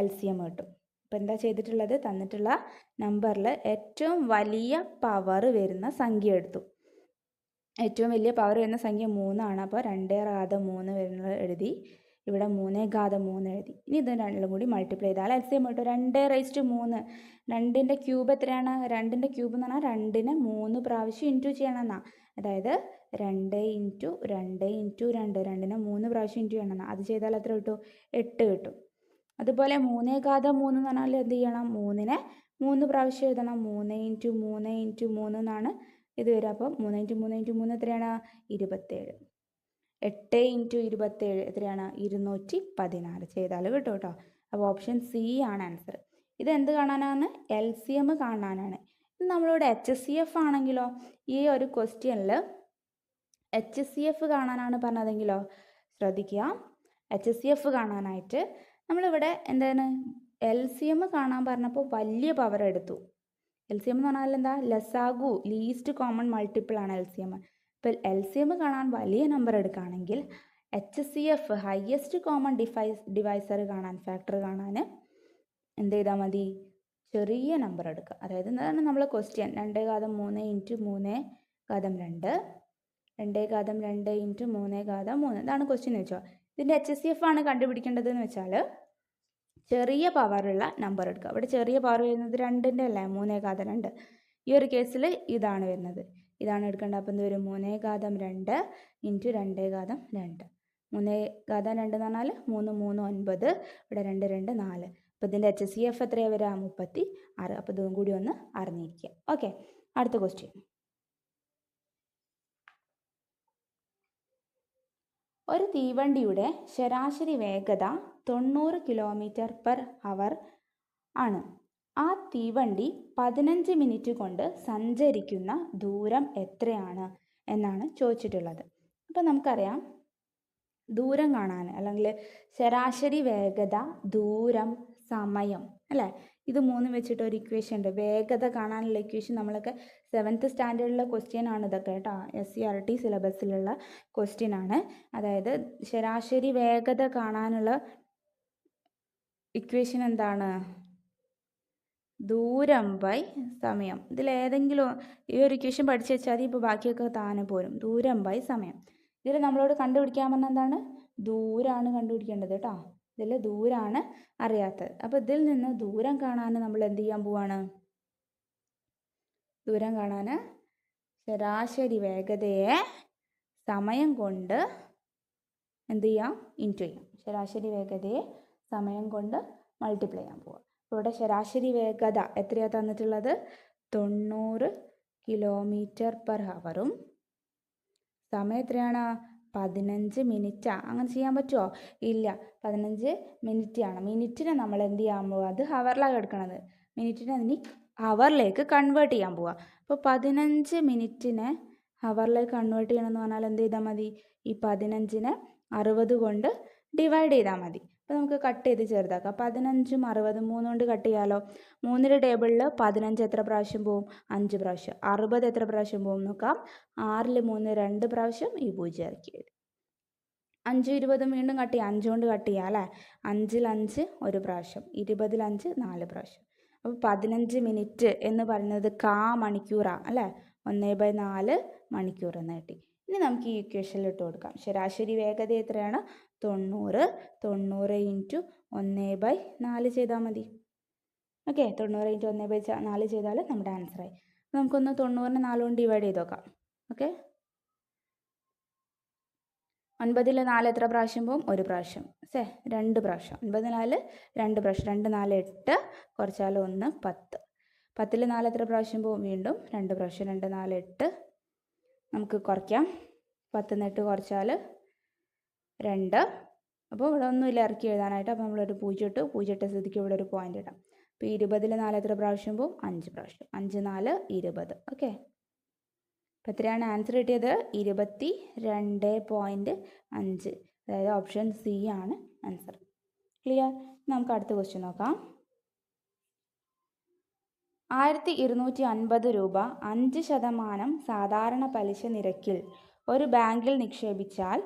LCM കിട്ടും. അപ്പോൾ എന്താ ചെയ്തിട്ടുള്ളത്? തന്നിട്ടുള്ള നമ്പറിൽ ഏറ്റവും വലിയ പവർ വരുന്ന സംഖ്യ എടുത്തു. ഏറ്റവും വലിയ പവർ വരുന്ന സംഖ്യ 3 ആണ്. അപ്പോൾ 2 ഘാതം 3 വരുന്നത് എഴുതി. ഇവിടെ 3 ഘാതം 3 എഴുതി. ഇനി ഇത് രണ്ടും കൂടി മൾട്ടിപ്ലൈ ചെയ്താൽ LCM കിട്ടും. 2/3. 2ൻ്റെ ക്യൂബ് എത്രയാണ്? 2ൻ്റെ ക്യൂബ് എന്ന് പറഞ്ഞാൽ 2നെ 3 പ്രാവശ്യം ഇൻറ്റു ചെയ്യണം എന്നാണ്. അതായത് 2 × 2 × 2, 2നെ 3 പ്രാവശ്യം ഇൻറ്റു ചെയ്യണം. അത് ചെയ്താൽ എത്ര കിട്ടും? 8 കിട്ടും. അതുപോലെ 3 ഘാതം 3 എന്ന് പറഞ്ഞാൽ എന്ത് ചെയ്യണം? 3നെ 3 പ്രാവശ്യം എഴുതണം. 3 × 3 × 3 എന്നാണ് ഇത് വരിക. അപ്പോൾ 3 × 3 × 3 എത്രയാണ്? 27. 8 × 27 എത്രയാണ്? 216 ചെയ്താൽ കിട്ടും കേട്ടോ. അപ്പോൾ ഓപ്ഷൻ സി ആണ് ആൻസർ. ഇത് എന്ത് കാണാനാണ്? LCM കാണാനാണ്. ഇത് നമ്മളിവിടെ HCF ആണെങ്കിലോ, ഈ ഒരു ക്വസ്റ്റ്യനിൽ HCF കാണാനാണ് പറഞ്ഞതെങ്കിലോ, ശ്രദ്ധിക്കുക. HCF കാണാനായിട്ട് നമ്മളിവിടെ എന്താണ് LCM കാണാൻ പറഞ്ഞപ്പോൾ വലിയ പവർ എടുത്തു. LCM എന്ന് പറഞ്ഞാൽ എന്താ? ലസാഗു, ലീസ്റ്റ് കോമൺ മൾട്ടിപ്പിൾ ആണ് LCM. ഇപ്പോൾ LCM കാണാൻ വലിയ നമ്പർ എടുക്കുകയാണെങ്കിൽ HCF ഹയസ്റ്റ് കോമൺ ഡിവൈസർ കാണാൻ, ഫാക്ടർ കാണാൻ എന്ത് ചെയ്താൽ മതി? ചെറിയ നമ്പർ എടുക്കുക. അതായത് എന്താണ് നമ്മളെ ക്വസ്റ്റ്യൻ? 2/3 × 3/2, 2/2 × 3/3. ഇതാണ് ക്വസ്റ്റ്യൻ എന്ന് വെച്ചോ. ഇതിൻ്റെ HCF ആണ് കണ്ടുപിടിക്കേണ്ടത് എന്ന് വെച്ചാൽ ചെറിയ പവറുള്ള നമ്പർ എടുക്കുക. ഇവിടെ ചെറിയ പവർ വരുന്നത് 2ൻ്റെ അല്ലേ, 3/2. ഈ ഒരു കേസിൽ ഇതാണ് വരുന്നത്, ഇതാണ് എടുക്കേണ്ടത്. അപ്പം എന്ത് വരും? 3/2 × 2/2. 3/2 എന്ന് പറഞ്ഞാൽ 3 3 9, ഇവിടെ 2 2 4. അപ്പോൾ ഇതിൻ്റെ HCF എത്രയാണ് വരിക? 36. അപ്പോൾ ഇതും കൂടി ഒന്ന് അറിഞ്ഞിരിക്കുക. ഓക്കെ, അടുത്ത ക്വസ്റ്റ്യൻ. ഒരു തീവണ്ടിയുടെ ശരാശരി വേഗത 90 km/h ആണ്. ആ തീവണ്ടി 15 മിനിറ്റ് കൊണ്ട് സഞ്ചരിക്കുന്ന ദൂരം എത്രയാണ് എന്നാണ് ചോദിച്ചിട്ടുള്ളത്. അപ്പോൾ നമുക്കറിയാം, ദൂരം കാണാൻ അല്ലെങ്കിൽ ശരാശരി വേഗത, ദൂരം, സമയം അല്ലേ, ഇത് മൂന്നും വെച്ചിട്ട് ഒരു ഇക്വേഷൻ ഉണ്ട്. വേഗത കാണാനുള്ള ഇക്വേഷൻ നമ്മളൊക്കെ 7th സ്റ്റാൻഡേർഡിലെ ക്വസ്റ്റ്യൻ ആണ് ഇതൊക്കെ കേട്ടോ. SCERT സിലബസിലുള്ള ക്വസ്റ്റ്യൻ ആണ്. അതായത് ശരാശരി വേഗത കാണാനുള്ള ഇക്വേഷൻ എന്താണ്? ദൂരം ബൈ സമയം. ഇതിലേതെങ്കിലും ഈ ഒരു ഇക്വേഷൻ പഠിച്ചു വെച്ചാൽ ഇപ്പോൾ ബാക്കിയൊക്കെ താനെ പോരും. ദൂരം ബൈ സമയം. ഇതിൽ നമ്മളോട് കണ്ടുപിടിക്കാൻ പറഞ്ഞാൽ എന്താണ്? ദൂരമാണ് കണ്ടുപിടിക്കേണ്ടത് കേട്ടോ. ഇതിൽ ദൂരമാണ് അറിയാത്തത്. അപ്പോൾ ഇതിൽ നിന്ന് ദൂരം കാണാൻ നമ്മൾ എന്ത് ചെയ്യാൻ പോവാണ്? ദൂരം കാണാൻ ശരാശരി വേഗതയെ സമയം കൊണ്ട് എന്ത് ചെയ്യാം? ഇൻറ്റു ചെയ്യാം. ശരാശരി വേഗതയെ സമയം കൊണ്ട് മൾട്ടിപ്ലൈ ചെയ്യാൻ പോവാം. അപ്പോൾ ഇവിടെ ശരാശരി വേഗത എത്രയാണ് തന്നിട്ടുള്ളത്? 90 km/h. സമയം എത്രയാണ്? 15 മിനിറ്റാ. അങ്ങനെ ചെയ്യാൻ പറ്റുമോ? ഇല്ല, 15 മിനിറ്റാണ്. മിനിറ്റിനെ നമ്മൾ എന്ത് ചെയ്യാൻ പോവുക? അത് ഹവറിലാണ് എടുക്കണത്. മിനിറ്റിനെ ഇനി ഹവറിലേക്ക് കൺവേർട്ട് ചെയ്യാൻ പോവുക. അപ്പോൾ 15 മിനിറ്റിനെ ഹവറിലേക്ക് കൺവേർട്ട് ചെയ്യണമെന്ന് പറഞ്ഞാൽ എന്ത് ചെയ്താൽ മതി? ഈ 15നെ 60 കൊണ്ട് ഡിവൈഡ് ചെയ്താൽ മതി. അപ്പോൾ നമുക്ക് കട്ട് ചെയ്ത് ചെറുതാക്കാം. 15ഉം 60 3 കൊണ്ട് കട്ട് ചെയ്യാമല്ലോ. 3ന്റെ ടേബിളിൽ 15 എത്ര പ്രാവശ്യം പോവും? 5 പ്രാവശ്യം. 60 എത്ര പ്രാവശ്യം പോവും നോക്കാം. 6ൽ 3 2 പ്രാവശ്യം, ഈ 0 ഇറക്കി എഴുതി. 5 20 വീണ്ടും കട്ട് ചെയ്യാം. 5 കൊണ്ട് കട്ട് ചെയ്യാം അല്ലേ. 5ൽ 5 1 പ്രാവശ്യം, 20ൽ 5 4 പ്രാവശ്യം. അപ്പോൾ 15 മിനിറ്റ് എന്ന് പറയുന്നത് മണിക്കൂറാണ് അല്ലേ. 1/4 മണിക്കൂർ എന്ന് കിട്ടി. ഇനി നമുക്ക് ഈ ഇക്വേഷനിൽ ഇട്ട് കൊടുക്കാം. ശരാശരി വേഗത എത്രയാണ്? 90. 90 × 1/4 ചെയ്താൽ മതി. ഓക്കെ, 90 × 1/4 ചെയ്താൽ നമ്മുടെ ആൻസറായി. നമുക്കൊന്ന് 90നെ 4 കൊണ്ട് ഡിവൈഡ് ചെയ്ത് നോക്കാം. ഓക്കെ, 9ൽ 4 എത്ര പ്രാവശ്യം പോവും? 1 പ്രാവശ്യം. 2 പ്രാവശ്യം. 9 4 2 പ്രാവശ്യം. 2 4 8, കുറച്ചാൽ 1 10. 10ൽ 4 എത്ര പ്രാവശ്യം പോവും? വീണ്ടും 2 പ്രാവശ്യം. 2 4 8. നമുക്ക് കുറയ്ക്കാം. 10 8 കുറച്ചാൽ 2. അപ്പോൾ ഇവിടെ ഒന്നുമില്ല ഇറക്കി എഴുതാനായിട്ട്. അപ്പോൾ നമ്മളൊരു 0 ഇട്ട് 0 ഇട്ട സ്ഥിതിക്ക് ഇവിടെ ഒരു പോയിന്റ് ഇടാം. അപ്പോൾ 20ൽ 4 എത്ര പ്രാവശ്യം പോവും? 5 പ്രാവശ്യം. 5 4 20. ഓക്കെ, അപ്പോൾ എത്രയാണ് ആൻസർ കിട്ടിയത്? 22.5. അതായത് ഓപ്ഷൻ സി ആണ് ആൻസർ. ക്ലിയർ? നമുക്ക് അടുത്ത ക്വസ്റ്റ്യൻ നോക്കാം. 1250 രൂപ 5% സാധാരണ പലിശ നിരക്കിൽ ഒരു ബാങ്കിൽ നിക്ഷേപിച്ചാൽ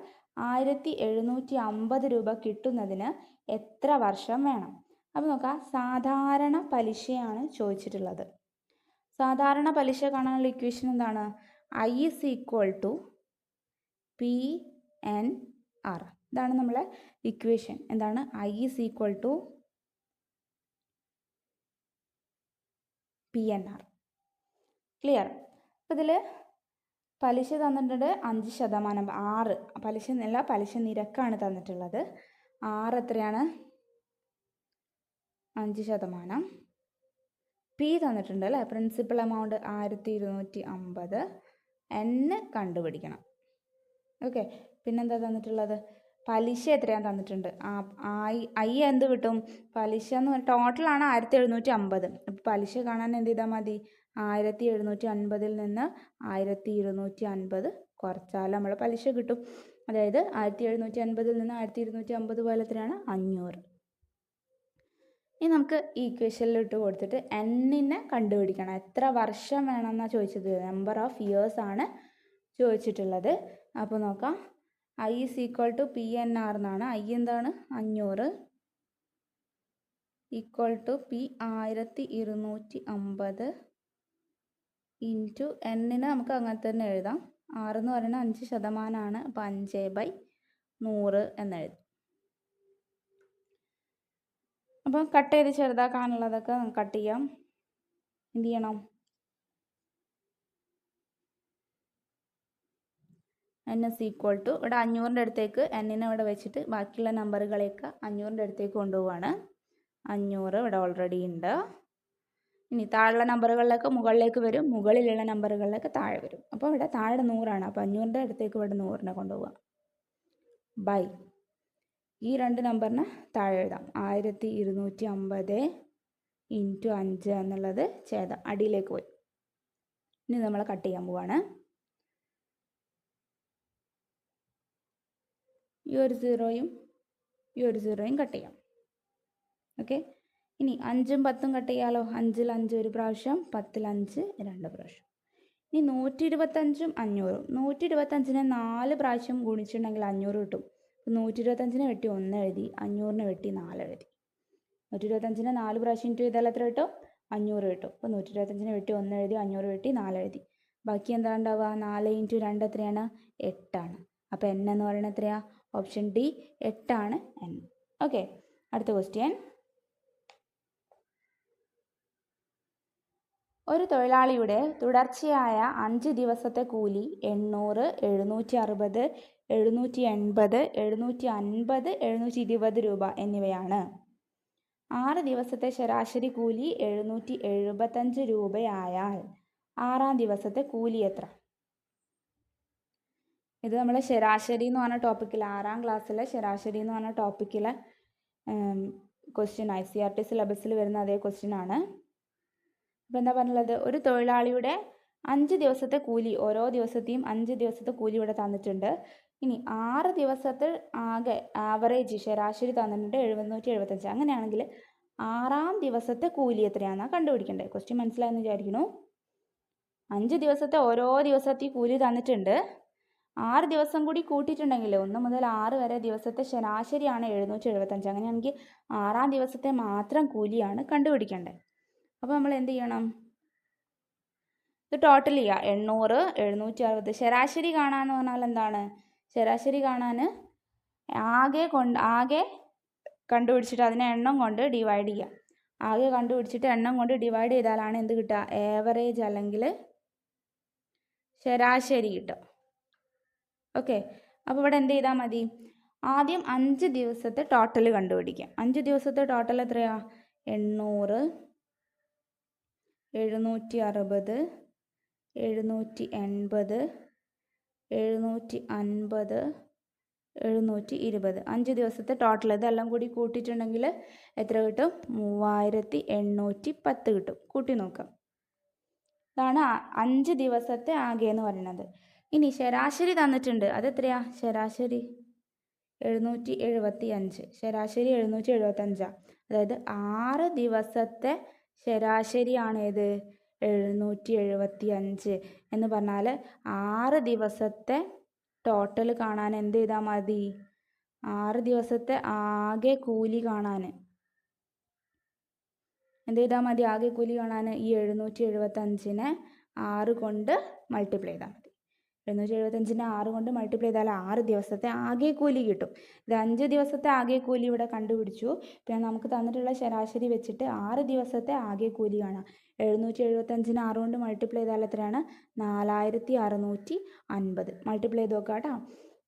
1750 രൂപ കിട്ടുന്നതിന് എത്ര വർഷം വേണം? അപ്പോൾ നോക്കാം, സാധാരണ പലിശയാണ് ചോദിച്ചിട്ടുള്ളത്. സാധാരണ പലിശ കാണാനുള്ള ഇക്വേഷൻ എന്താണ്? I = PNR. ഇതാണ് നമ്മളെ ഇക്വേഷൻ. എന്താണ്? I = PNR. ക്ലിയർ? അപ്പോൾ ഇതിൽ പലിശ തന്നിട്ടുണ്ട് 5%. 6 പലിശ എന്നല്ല, പലിശ നിരക്കാണ് തന്നിട്ടുള്ളത്. 6 എത്രയാണ്? 5%. പി തന്നിട്ടുണ്ട് അല്ലേ, പ്രിൻസിപ്പൽ എമൗണ്ട് 1250. N കണ്ടുപിടിക്കണം. ഓക്കെ, പിന്നെന്താ തന്നിട്ടുള്ളത്? പലിശ എത്രയാണ് തന്നിട്ടുണ്ട്? I എന്ത് കിട്ടും? പലിശ എന്ന് പറഞ്ഞാൽ ടോട്ടലാണ് 1750. അപ്പോൾ പലിശ കാണാൻ എന്ത് ചെയ്താൽ മതി? 1750ൽ നിന്ന് 1250 കുറച്ചാൽ നമ്മൾ പലിശ കിട്ടും. അതായത് 1750ൽ നിന്ന് 1250 പോലെ എത്രയാണ്? 500. ഇനി നമുക്ക് ഈക്വേഷനിലിട്ട് കൊടുത്തിട്ട് എന്നിനെ കണ്ടുപിടിക്കണം. എത്ര വർഷം വേണമെന്നാണ് ചോദിച്ചത്. നമ്പർ ഓഫ് ഇയേഴ്സ് ആണ് ചോദിച്ചിട്ടുള്ളത്. അപ്പോൾ നോക്കാം. I is equal to PNR എന്നാണ്. ഐ എന്താണ്? 500 ഈക്വൽ ടു P 1250 ഇൻറ്റു എന്നിനെ നമുക്ക് അങ്ങനെ തന്നെ എഴുതാം. 6 എന്ന് പറയുന്നത് 5% അപ്പോൾ 5/100 എന്നെഴുതി. അപ്പം കട്ട് ചെയ്ത് ചെറുതാക്കാനുള്ളതൊക്കെ കട്ട് ചെയ്യാം. എന്ത് ചെയ്യണം? n is equal to ഇവിടെ 500-ൻ്റെ അടുത്തേക്ക് എന്നിനെ ഇവിടെ വെച്ചിട്ട് ബാക്കിയുള്ള നമ്പറുകളെയൊക്കെ 500-ൻ്റെ അടുത്തേക്ക് കൊണ്ടുപോവാണ്. 500 ഇവിടെ ഓൾറെഡി ഉണ്ട്. ഇനി താഴെയുള്ള നമ്പറുകളിലൊക്കെ മുകളിലേക്ക് വരും, മുകളിലുള്ള നമ്പറുകളിലൊക്കെ താഴെ വരും. അപ്പോൾ ഇവിടെ താഴെ 100 അപ്പോൾ 500-ൻ്റെ അടുത്തേക്ക് ഇവിടെ 100-നെ കൊണ്ടുപോകാം. ബൈ ഈ രണ്ട് നമ്പറിനെ താഴെ എഴുതാം. 1250 ഇൻറ്റു 5 എന്നുള്ളത് ഛേദം അടിയിലേക്ക് പോയി. ഇനി നമ്മൾ കട്ട് ചെയ്യാൻ പോവാണ്. ഈ ഒരു സീറോയും ഈ ഒരു സീറോയും കട്ട് ചെയ്യാം. ഓക്കെ. ഇനി 5ഉം 10ഉം കട്ട് ചെയ്യാലോ. 5-ൽ 5 ഒരു പ്രാവശ്യം, 10-ൽ 5 2 പ്രാവശ്യം. ഇനി 125ഉം 500ഉം. 125-നെ 4 പ്രാവശ്യം ഗുണിച്ചിട്ടുണ്ടെങ്കിൽ 500 കിട്ടും. 125-നെ വെട്ടി 1 എഴുതി, 500-നെ വെട്ടി 4 എഴുതി. 125-നെ 4 പ്രാവശ്യം ഇൻറ്റു ചെയ്താൽ എത്ര കിട്ടും? 500 കിട്ടും. അപ്പോൾ 125-നെ വെട്ടി 1 എഴുതി, 500 വെട്ടി 4 എഴുതി. ബാക്കി എന്താ ഉണ്ടാവുക? 4 ഇൻറ്റു 2 എത്രയാണ്? 8 അപ്പോൾ n എന്ന് പറയുന്നത് എത്രയാണ്? Option D 8 n. ഓക്കെ. അടുത്ത ക്വസ്റ്റ്യൻ. ഒരു തൊഴിലാളിയുടെ തുടർച്ചയായ 5 ദിവസത്തെ കൂലി 800, 760, 780, 750, 720 രൂപ എന്നിവയാണ്. 6 ദിവസത്തെ ശരാശരി കൂലി 775 രൂപയായാൽ 6-ാം ദിവസത്തെ കൂലി എത്ര? ഇത് നമ്മൾ ശരാശരി എന്ന് പറഞ്ഞ ടോപ്പിക്കിൽ 6-ാം ക്ലാസ്സിലെ ശരാശരി എന്ന് പറഞ്ഞ ടോപ്പിക്കിലെ ക്വസ്റ്റ്യൻ ICRT സിലബസിൽ വരുന്ന അതേ ക്വസ്റ്റ്യൻ ആണ്. അപ്പോൾ എന്താ പറഞ്ഞുള്ളത്? ഒരു തൊഴിലാളിയുടെ 5 ദിവസത്തെ കൂലി, ഓരോ ദിവസത്തെയും 5 ദിവസത്തെ കൂലി ഇവിടെ തന്നിട്ടുണ്ട്. ഇനി 6 ദിവസത്തെ ആകെ ആവറേജ് ശരാശരി തന്നിട്ടുണ്ട് 775. അങ്ങനെയാണെങ്കിൽ 6-ാം ദിവസത്തെ കൂലി എത്രയാണെന്നാണ് കണ്ടുപിടിക്കേണ്ടത്. ക്വസ്റ്റ്യൻ മനസ്സിലായെന്ന് വിചാരിക്കുന്നു. 5 ദിവസത്തെ ഓരോ ദിവസത്തെയും കൂലി തന്നിട്ടുണ്ട്. 6 ദിവസം കൂടി കൂട്ടിയിട്ടുണ്ടെങ്കിൽ 1 മുതൽ 6 വരെ ദിവസത്തെ ശരാശരിയാണ് 775. അങ്ങനെയാണെങ്കിൽ 6-ാം ദിവസത്തെ മാത്രം കൂലിയാണ് കണ്ടുപിടിക്കേണ്ടത്. അപ്പോൾ നമ്മൾ എന്ത് ചെയ്യണം? ഇത് ടോട്ടൽ ചെയ്യുക. 800, 760. ശരാശരി കാണാമെന്ന് പറഞ്ഞാൽ എന്താണ്? ശരാശരി കാണാൻ ആകെ കണ്ടുപിടിച്ചിട്ട് അതിനെ എണ്ണം കൊണ്ട് ഡിവൈഡ് ചെയ്യുക. ആകെ കണ്ടുപിടിച്ചിട്ട് എണ്ണം കൊണ്ട് ഡിവൈഡ് ചെയ്താലാണ് എന്ത് കിട്ടുക? ഏവറേജ് അല്ലെങ്കിൽ ശരാശരി കിട്ടുക. ഓക്കെ. അപ്പോൾ ഇവിടെ എന്ത് ചെയ്താൽ മതി? ആദ്യം 5 ദിവസത്തെ ടോട്ടൽ കണ്ടുപിടിക്കാം. 5 ദിവസത്തെ ടോട്ടൽ എത്രയാണ്? 800, 760, 780, 750, 720. 5 ദിവസത്തെ ടോട്ടൽ ഇതെല്ലാം കൂടി കൂട്ടിയിട്ടുണ്ടെങ്കിൽ എത്ര കിട്ടും? 3810 കിട്ടും. കൂട്ടി നോക്കാം. ഇതാണ് 5 ദിവസത്തെ ആകെ എന്ന് പറയുന്നത്. ഇനി ശരാശരി തന്നിട്ടുണ്ട്. അതെത്രയാ? ശരാശരി 775. ശരാശരി 775. അതായത് 6 ദിവസത്തെ ശരാശരിയാണ് ഏത്? 775 എന്ന് പറഞ്ഞാൽ 6 ദിവസത്തെ ടോട്ടൽ കാണാൻ എന്ത് ചെയ്താൽ മതി? 6 ദിവസത്തെ ആകെ കൂലി കാണാൻ എന്ത് ചെയ്താൽ മതി? ആകെ കൂലി കാണാൻ ഈ 775-നെ 6 കൊണ്ട് മൾട്ടിപ്ലൈ ചെയ്താൽ മതി. 775-നെ 6 കൊണ്ട് മൾട്ടിപ്ലൈ ചെയ്താൽ 6 ദിവസത്തെ ആകെ കൂലി കിട്ടും. ഇത് 5 ദിവസത്തെ ആകെ കൂലി ഇവിടെ കണ്ടുപിടിച്ചു. പിന്നെ നമുക്ക് തന്നിട്ടുള്ള ശരാശരി വെച്ചിട്ട് 6 ദിവസത്തെ ആകെ കൂലി കാണാം. 775-നെ 6 കൊണ്ട് മൾട്ടിപ്ലൈ ചെയ്താൽ എത്രയാണ്? 4650. മൾട്ടിപ്ലൈ ചെയ്ത് നോക്കാം കേട്ടോ.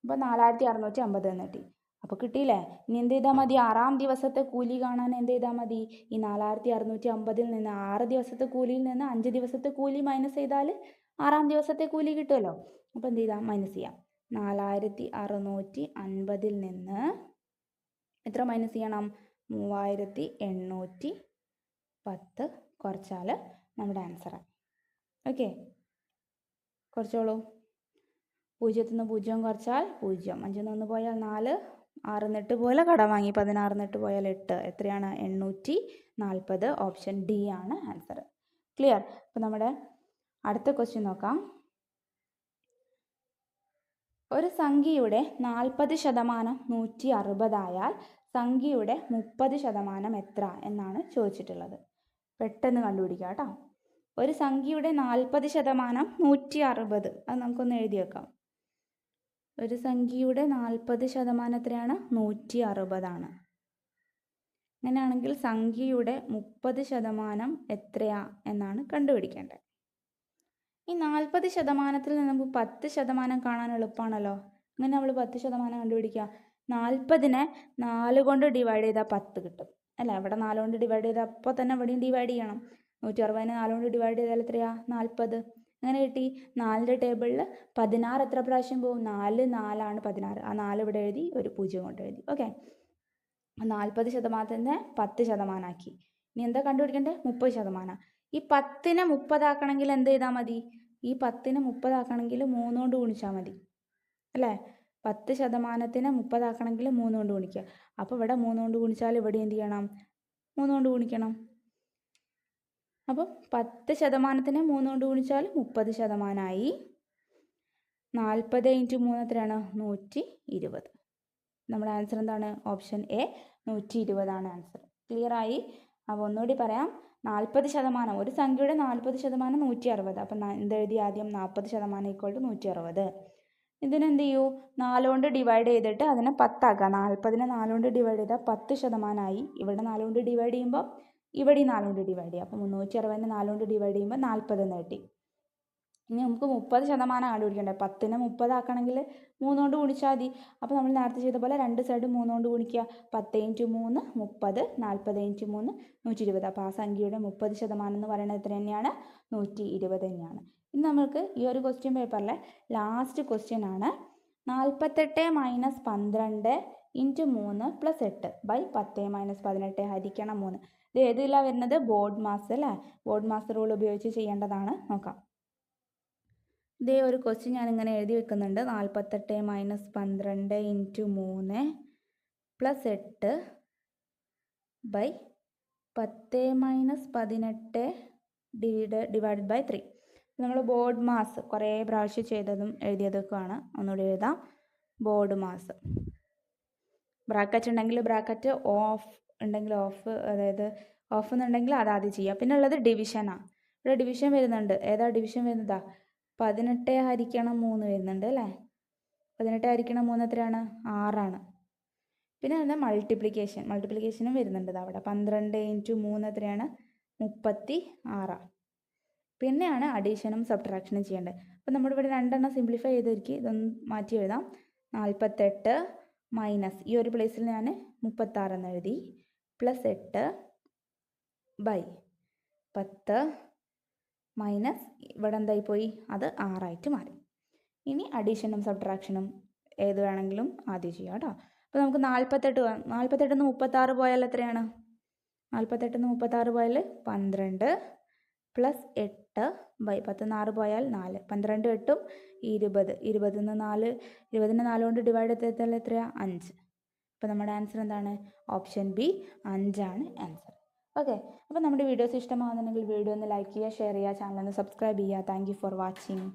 അപ്പോൾ 4650 എന്ന് കിട്ടി. അപ്പോൾ കിട്ടിയില്ലേ? ഇനി എന്ത് ചെയ്താൽ മതി? 6-ാം ദിവസത്തെ കൂലി കാണാൻ എന്ത് ചെയ്താൽ മതി? ഈ 4650-ൽ നിന്ന് 6 ദിവസത്തെ കൂലിയിൽ നിന്ന് 5 ദിവസത്തെ കൂലി മൈനസ് ചെയ്താൽ 6-ാം ദിവസത്തെ കൂലി കിട്ടുമല്ലോ. അപ്പോൾ എന്ത് ചെയ്താൽ? മൈനസ് ചെയ്യാം. 4650-ൽ നിന്ന് എത്ര മൈനസ് ചെയ്യണം? 3810 കുറച്ചാൽ നമ്മുടെ ആൻസറാണ്. ഓക്കെ. കുറച്ചോളൂ. 0-ൽ നിന്ന് 0 കുറച്ചാൽ 0. 5-ൽ നിന്ന് 1 പോയാൽ 4, 6 പോലെ കടം വാങ്ങി. 16 പോയാൽ 8 എത്രയാണ്? 840. ഓപ്ഷൻ ഡി ആണ് ആൻസർ. ക്ലിയർ? അപ്പോൾ നമ്മുടെ അടുത്ത ക്വസ്റ്റ്യൻ നോക്കാം. ഒരു സംഖ്യയുടെ 40% 160 ആയാൽ സംഖ്യയുടെ 30% എത്ര എന്നാണ് ചോദിച്ചിട്ടുള്ളത്. പെട്ടെന്ന് കണ്ടുപിടിക്കുക കേട്ടോ. ഒരു സംഖ്യയുടെ 40% 160. അത് നമുക്കൊന്ന് എഴുതി വെക്കാം. ഒരു സംഖ്യയുടെ 40% എത്രയാണ്? 160 ആണ്. അങ്ങനെയാണെങ്കിൽ സംഖ്യയുടെ 30% എത്രയാ എന്നാണ് കണ്ടുപിടിക്കേണ്ടത്. ഈ 40%-ൽ നിന്ന് നമുക്ക് 10% കാണാൻ എളുപ്പമാണല്ലോ. അങ്ങനെ നമ്മൾ 10% കണ്ടുപിടിക്കുക. 40-നെ 4 കൊണ്ട് ഡിവൈഡ് ചെയ്താൽ 10 കിട്ടും അല്ല. ഇവിടെ 4 കൊണ്ട് ഡിവൈഡ് ചെയ്താൽ അപ്പോൾ തന്നെ ഇവിടെയും ഡിവൈഡ് ചെയ്യണം. 160-നെ 4 കൊണ്ട് ഡിവൈഡ് ചെയ്താൽ എത്രയാ? 40. അങ്ങനെ കിട്ടി. 4ൻ്റെ ടേബിളിൽ 16 എത്ര പ്രാവശ്യം പോകും? 4 4 16. ആ 4 ഇവിടെ എഴുതി, ഒരു 0 കൊണ്ട് എഴുതി. ഓക്കെ. 40%-നെ 10% ആക്കി. ഇനി എന്താ കണ്ടുപിടിക്കേണ്ടത്? 30%. ഈ 10-നെ 30 ആക്കണമെങ്കിൽ എന്ത് ചെയ്താൽ മതി? ഈ 10-നെ 30 ആക്കണമെങ്കിൽ 3 കൊണ്ട് ഗുണിച്ചാൽ മതി അല്ലേ? 10%-നെ 30 ആക്കണമെങ്കിൽ 3 കൊണ്ട് ഗുണിക്കുക. അപ്പോൾ ഇവിടെ 3 കൊണ്ട് ഗുണിച്ചാൽ ഇവിടെ എന്ത് ചെയ്യണം? 3 കൊണ്ട് ഗുണിക്കണം. അപ്പം 10%-നെ 3 കൊണ്ട് ഗുണിച്ചാൽ 30%. 40 × 3 എത്രയാണ്? 120. നമ്മുടെ ആൻസർ എന്താണ്? ഓപ്ഷൻ എ 120 ആണ് ആൻസർ. ക്ലിയർ ആയി? അപ്പോൾ ഒന്നുകൂടി പറയാം. 40%, ഒരു സംഖ്യയുടെ 40% 160. അപ്പം എന്തെഴുതി ആദ്യം? 40% = 160. ഇതിനെന്ത് ചെയ്യൂ? 4 കൊണ്ട് ഡിവൈഡ് ചെയ്തിട്ട് അതിനെ 10 ആക്കുക. 40-നെ 4 കൊണ്ട് ഡിവൈഡ് ചെയ്താൽ 10% ഇവിടെ 4 കൊണ്ട് ഡിവൈഡ് ചെയ്യുമ്പോൾ ഇവിടെ 4 കൊണ്ട് ഡിവൈഡ് ചെയ്യുക. അപ്പോൾ 360-നെ 4 കൊണ്ട് ഡിവൈഡ് ചെയ്യുമ്പോൾ 40 എന്ന് കിട്ടി. ഇനി നമുക്ക് 30% കണ്ടുപിടിക്കേണ്ടത്. 10-നെ 30 ആക്കണമെങ്കിൽ 3 കൊണ്ട് ഗുണിച്ചാൽ മതി. അപ്പോൾ നമ്മൾ നേരത്തെ ചെയ്ത പോലെ രണ്ട് സൈഡ് 3 കൊണ്ട് ഗുണിക്കുക. 10 × 3 30, 40 × 3 120. അപ്പോൾ ആ സംഖ്യയുടെ 30% എന്ന് പറയുന്നത് എത്ര തന്നെയാണ്? 120 തന്നെയാണ്. ഇനി നമുക്ക് ഈ ഒരു ക്വസ്റ്റ്യൻ പേപ്പറിലെ ലാസ്റ്റ് ക്വസ്റ്റ്യൻ ആണ്. 48 - 12 × 3 + 8 / 10 - 18 ഹരിക്കണം 3. ഇത് ഏതിലാണ് വരുന്നത്? ബോർഡ് മാസ് അല്ലേ? ബോർഡ് മാസ് റൂൾ ഉപയോഗിച്ച് ചെയ്യേണ്ടതാണ്. നോക്കാം. ഇതേ ഒരു ക്വസ്റ്റ്യൻ ഞാനിങ്ങനെ എഴുതി വെക്കുന്നുണ്ട്. 48 - 12 × 3 + 8 / 10 - 18 ഡിവൈഡഡ് ബൈ 3. നമ്മൾ ബോർഡ് മാസ് കുറേ പ്രാവശ്യം ചെയ്തതും എഴുതിയതൊക്കെയാണ്. ഒന്നുകൂടി എഴുതാം. ബോർഡ് മാസ് ബ്രാക്കറ്റ് ഉണ്ടെങ്കിൽ ബ്രാക്കറ്റ്, ഓഫ് ഉണ്ടെങ്കിൽ ഓഫ്, അതായത് ഓഫ് എന്നുണ്ടെങ്കിൽ അതാദ്യം ചെയ്യുക. പിന്നെ ഉള്ളത് ഡിവിഷനാണ്. ഇവിടെ ഡിവിഷൻ വരുന്നുണ്ട്. ഏതാ ഡിവിഷൻ വരുന്നതാ? 18 ഹരിക്കണം 3 വരുന്നുണ്ട് അല്ലേ? 18 ഹരിക്കണം 3 എത്രയാണ്? 6 ആണ്. പിന്നെ എന്താ? മൾട്ടിപ്ലിക്കേഷനും വരുന്നുണ്ട് അവിടെ. 12 × 3 എത്രയാണ്? 36. പിന്നെയാണ് അഡീഷനും സബ്ട്രാക്ഷനും ചെയ്യേണ്ടത്. അപ്പോൾ നമ്മുടെ ഇവിടെ രണ്ടെണ്ണം സിംപ്ലിഫൈ ചെയ്തിരിക്കും. ഇതൊന്ന് മാറ്റി എഴുതാം. 48 മൈനസ് ഈ ഒരു പ്ലേസിൽ ഞാൻ 36 എന്ന് എഴുതി, +8 / 10 മൈനസ് ഇവിടെ എന്തായി പോയി? അത് 6 ആയിട്ട് മാറി. ഇനി അഡീഷനും സബ്ട്രാക്ഷനും ഏത് വേണമെങ്കിലും ആദ്യം ചെയ്യാം കേട്ടോ. അപ്പോൾ നമുക്ക് 48 36 പോയാൽ എത്രയാണ്? 48 36 പോയാൽ 12 + 8 / 10 6 പോയാൽ 4. 12 8 20. 20-ന് 4 കൊണ്ട് ഡിവൈഡ് ചെയ്താൽ എത്രയാണ്? 5. അപ്പോൾ നമ്മുടെ ആൻസർ എന്താണ്? ഓപ്ഷൻ ബി 5 ആണ് ആൻസർ. ഓക്കെ. അപ്പോൾ നമ്മുടെ വീഡിയോസ് ഇഷ്ടമാകുന്നുണ്ടെങ്കിൽ വീഡിയോ ഒന്ന് ലൈക്ക് ചെയ്യുക, ഷെയർ ചെയ്യുക, ചാനൽ ഒന്ന് സബ്സ്ക്രൈബ് ചെയ്യുക. Thank you for watching.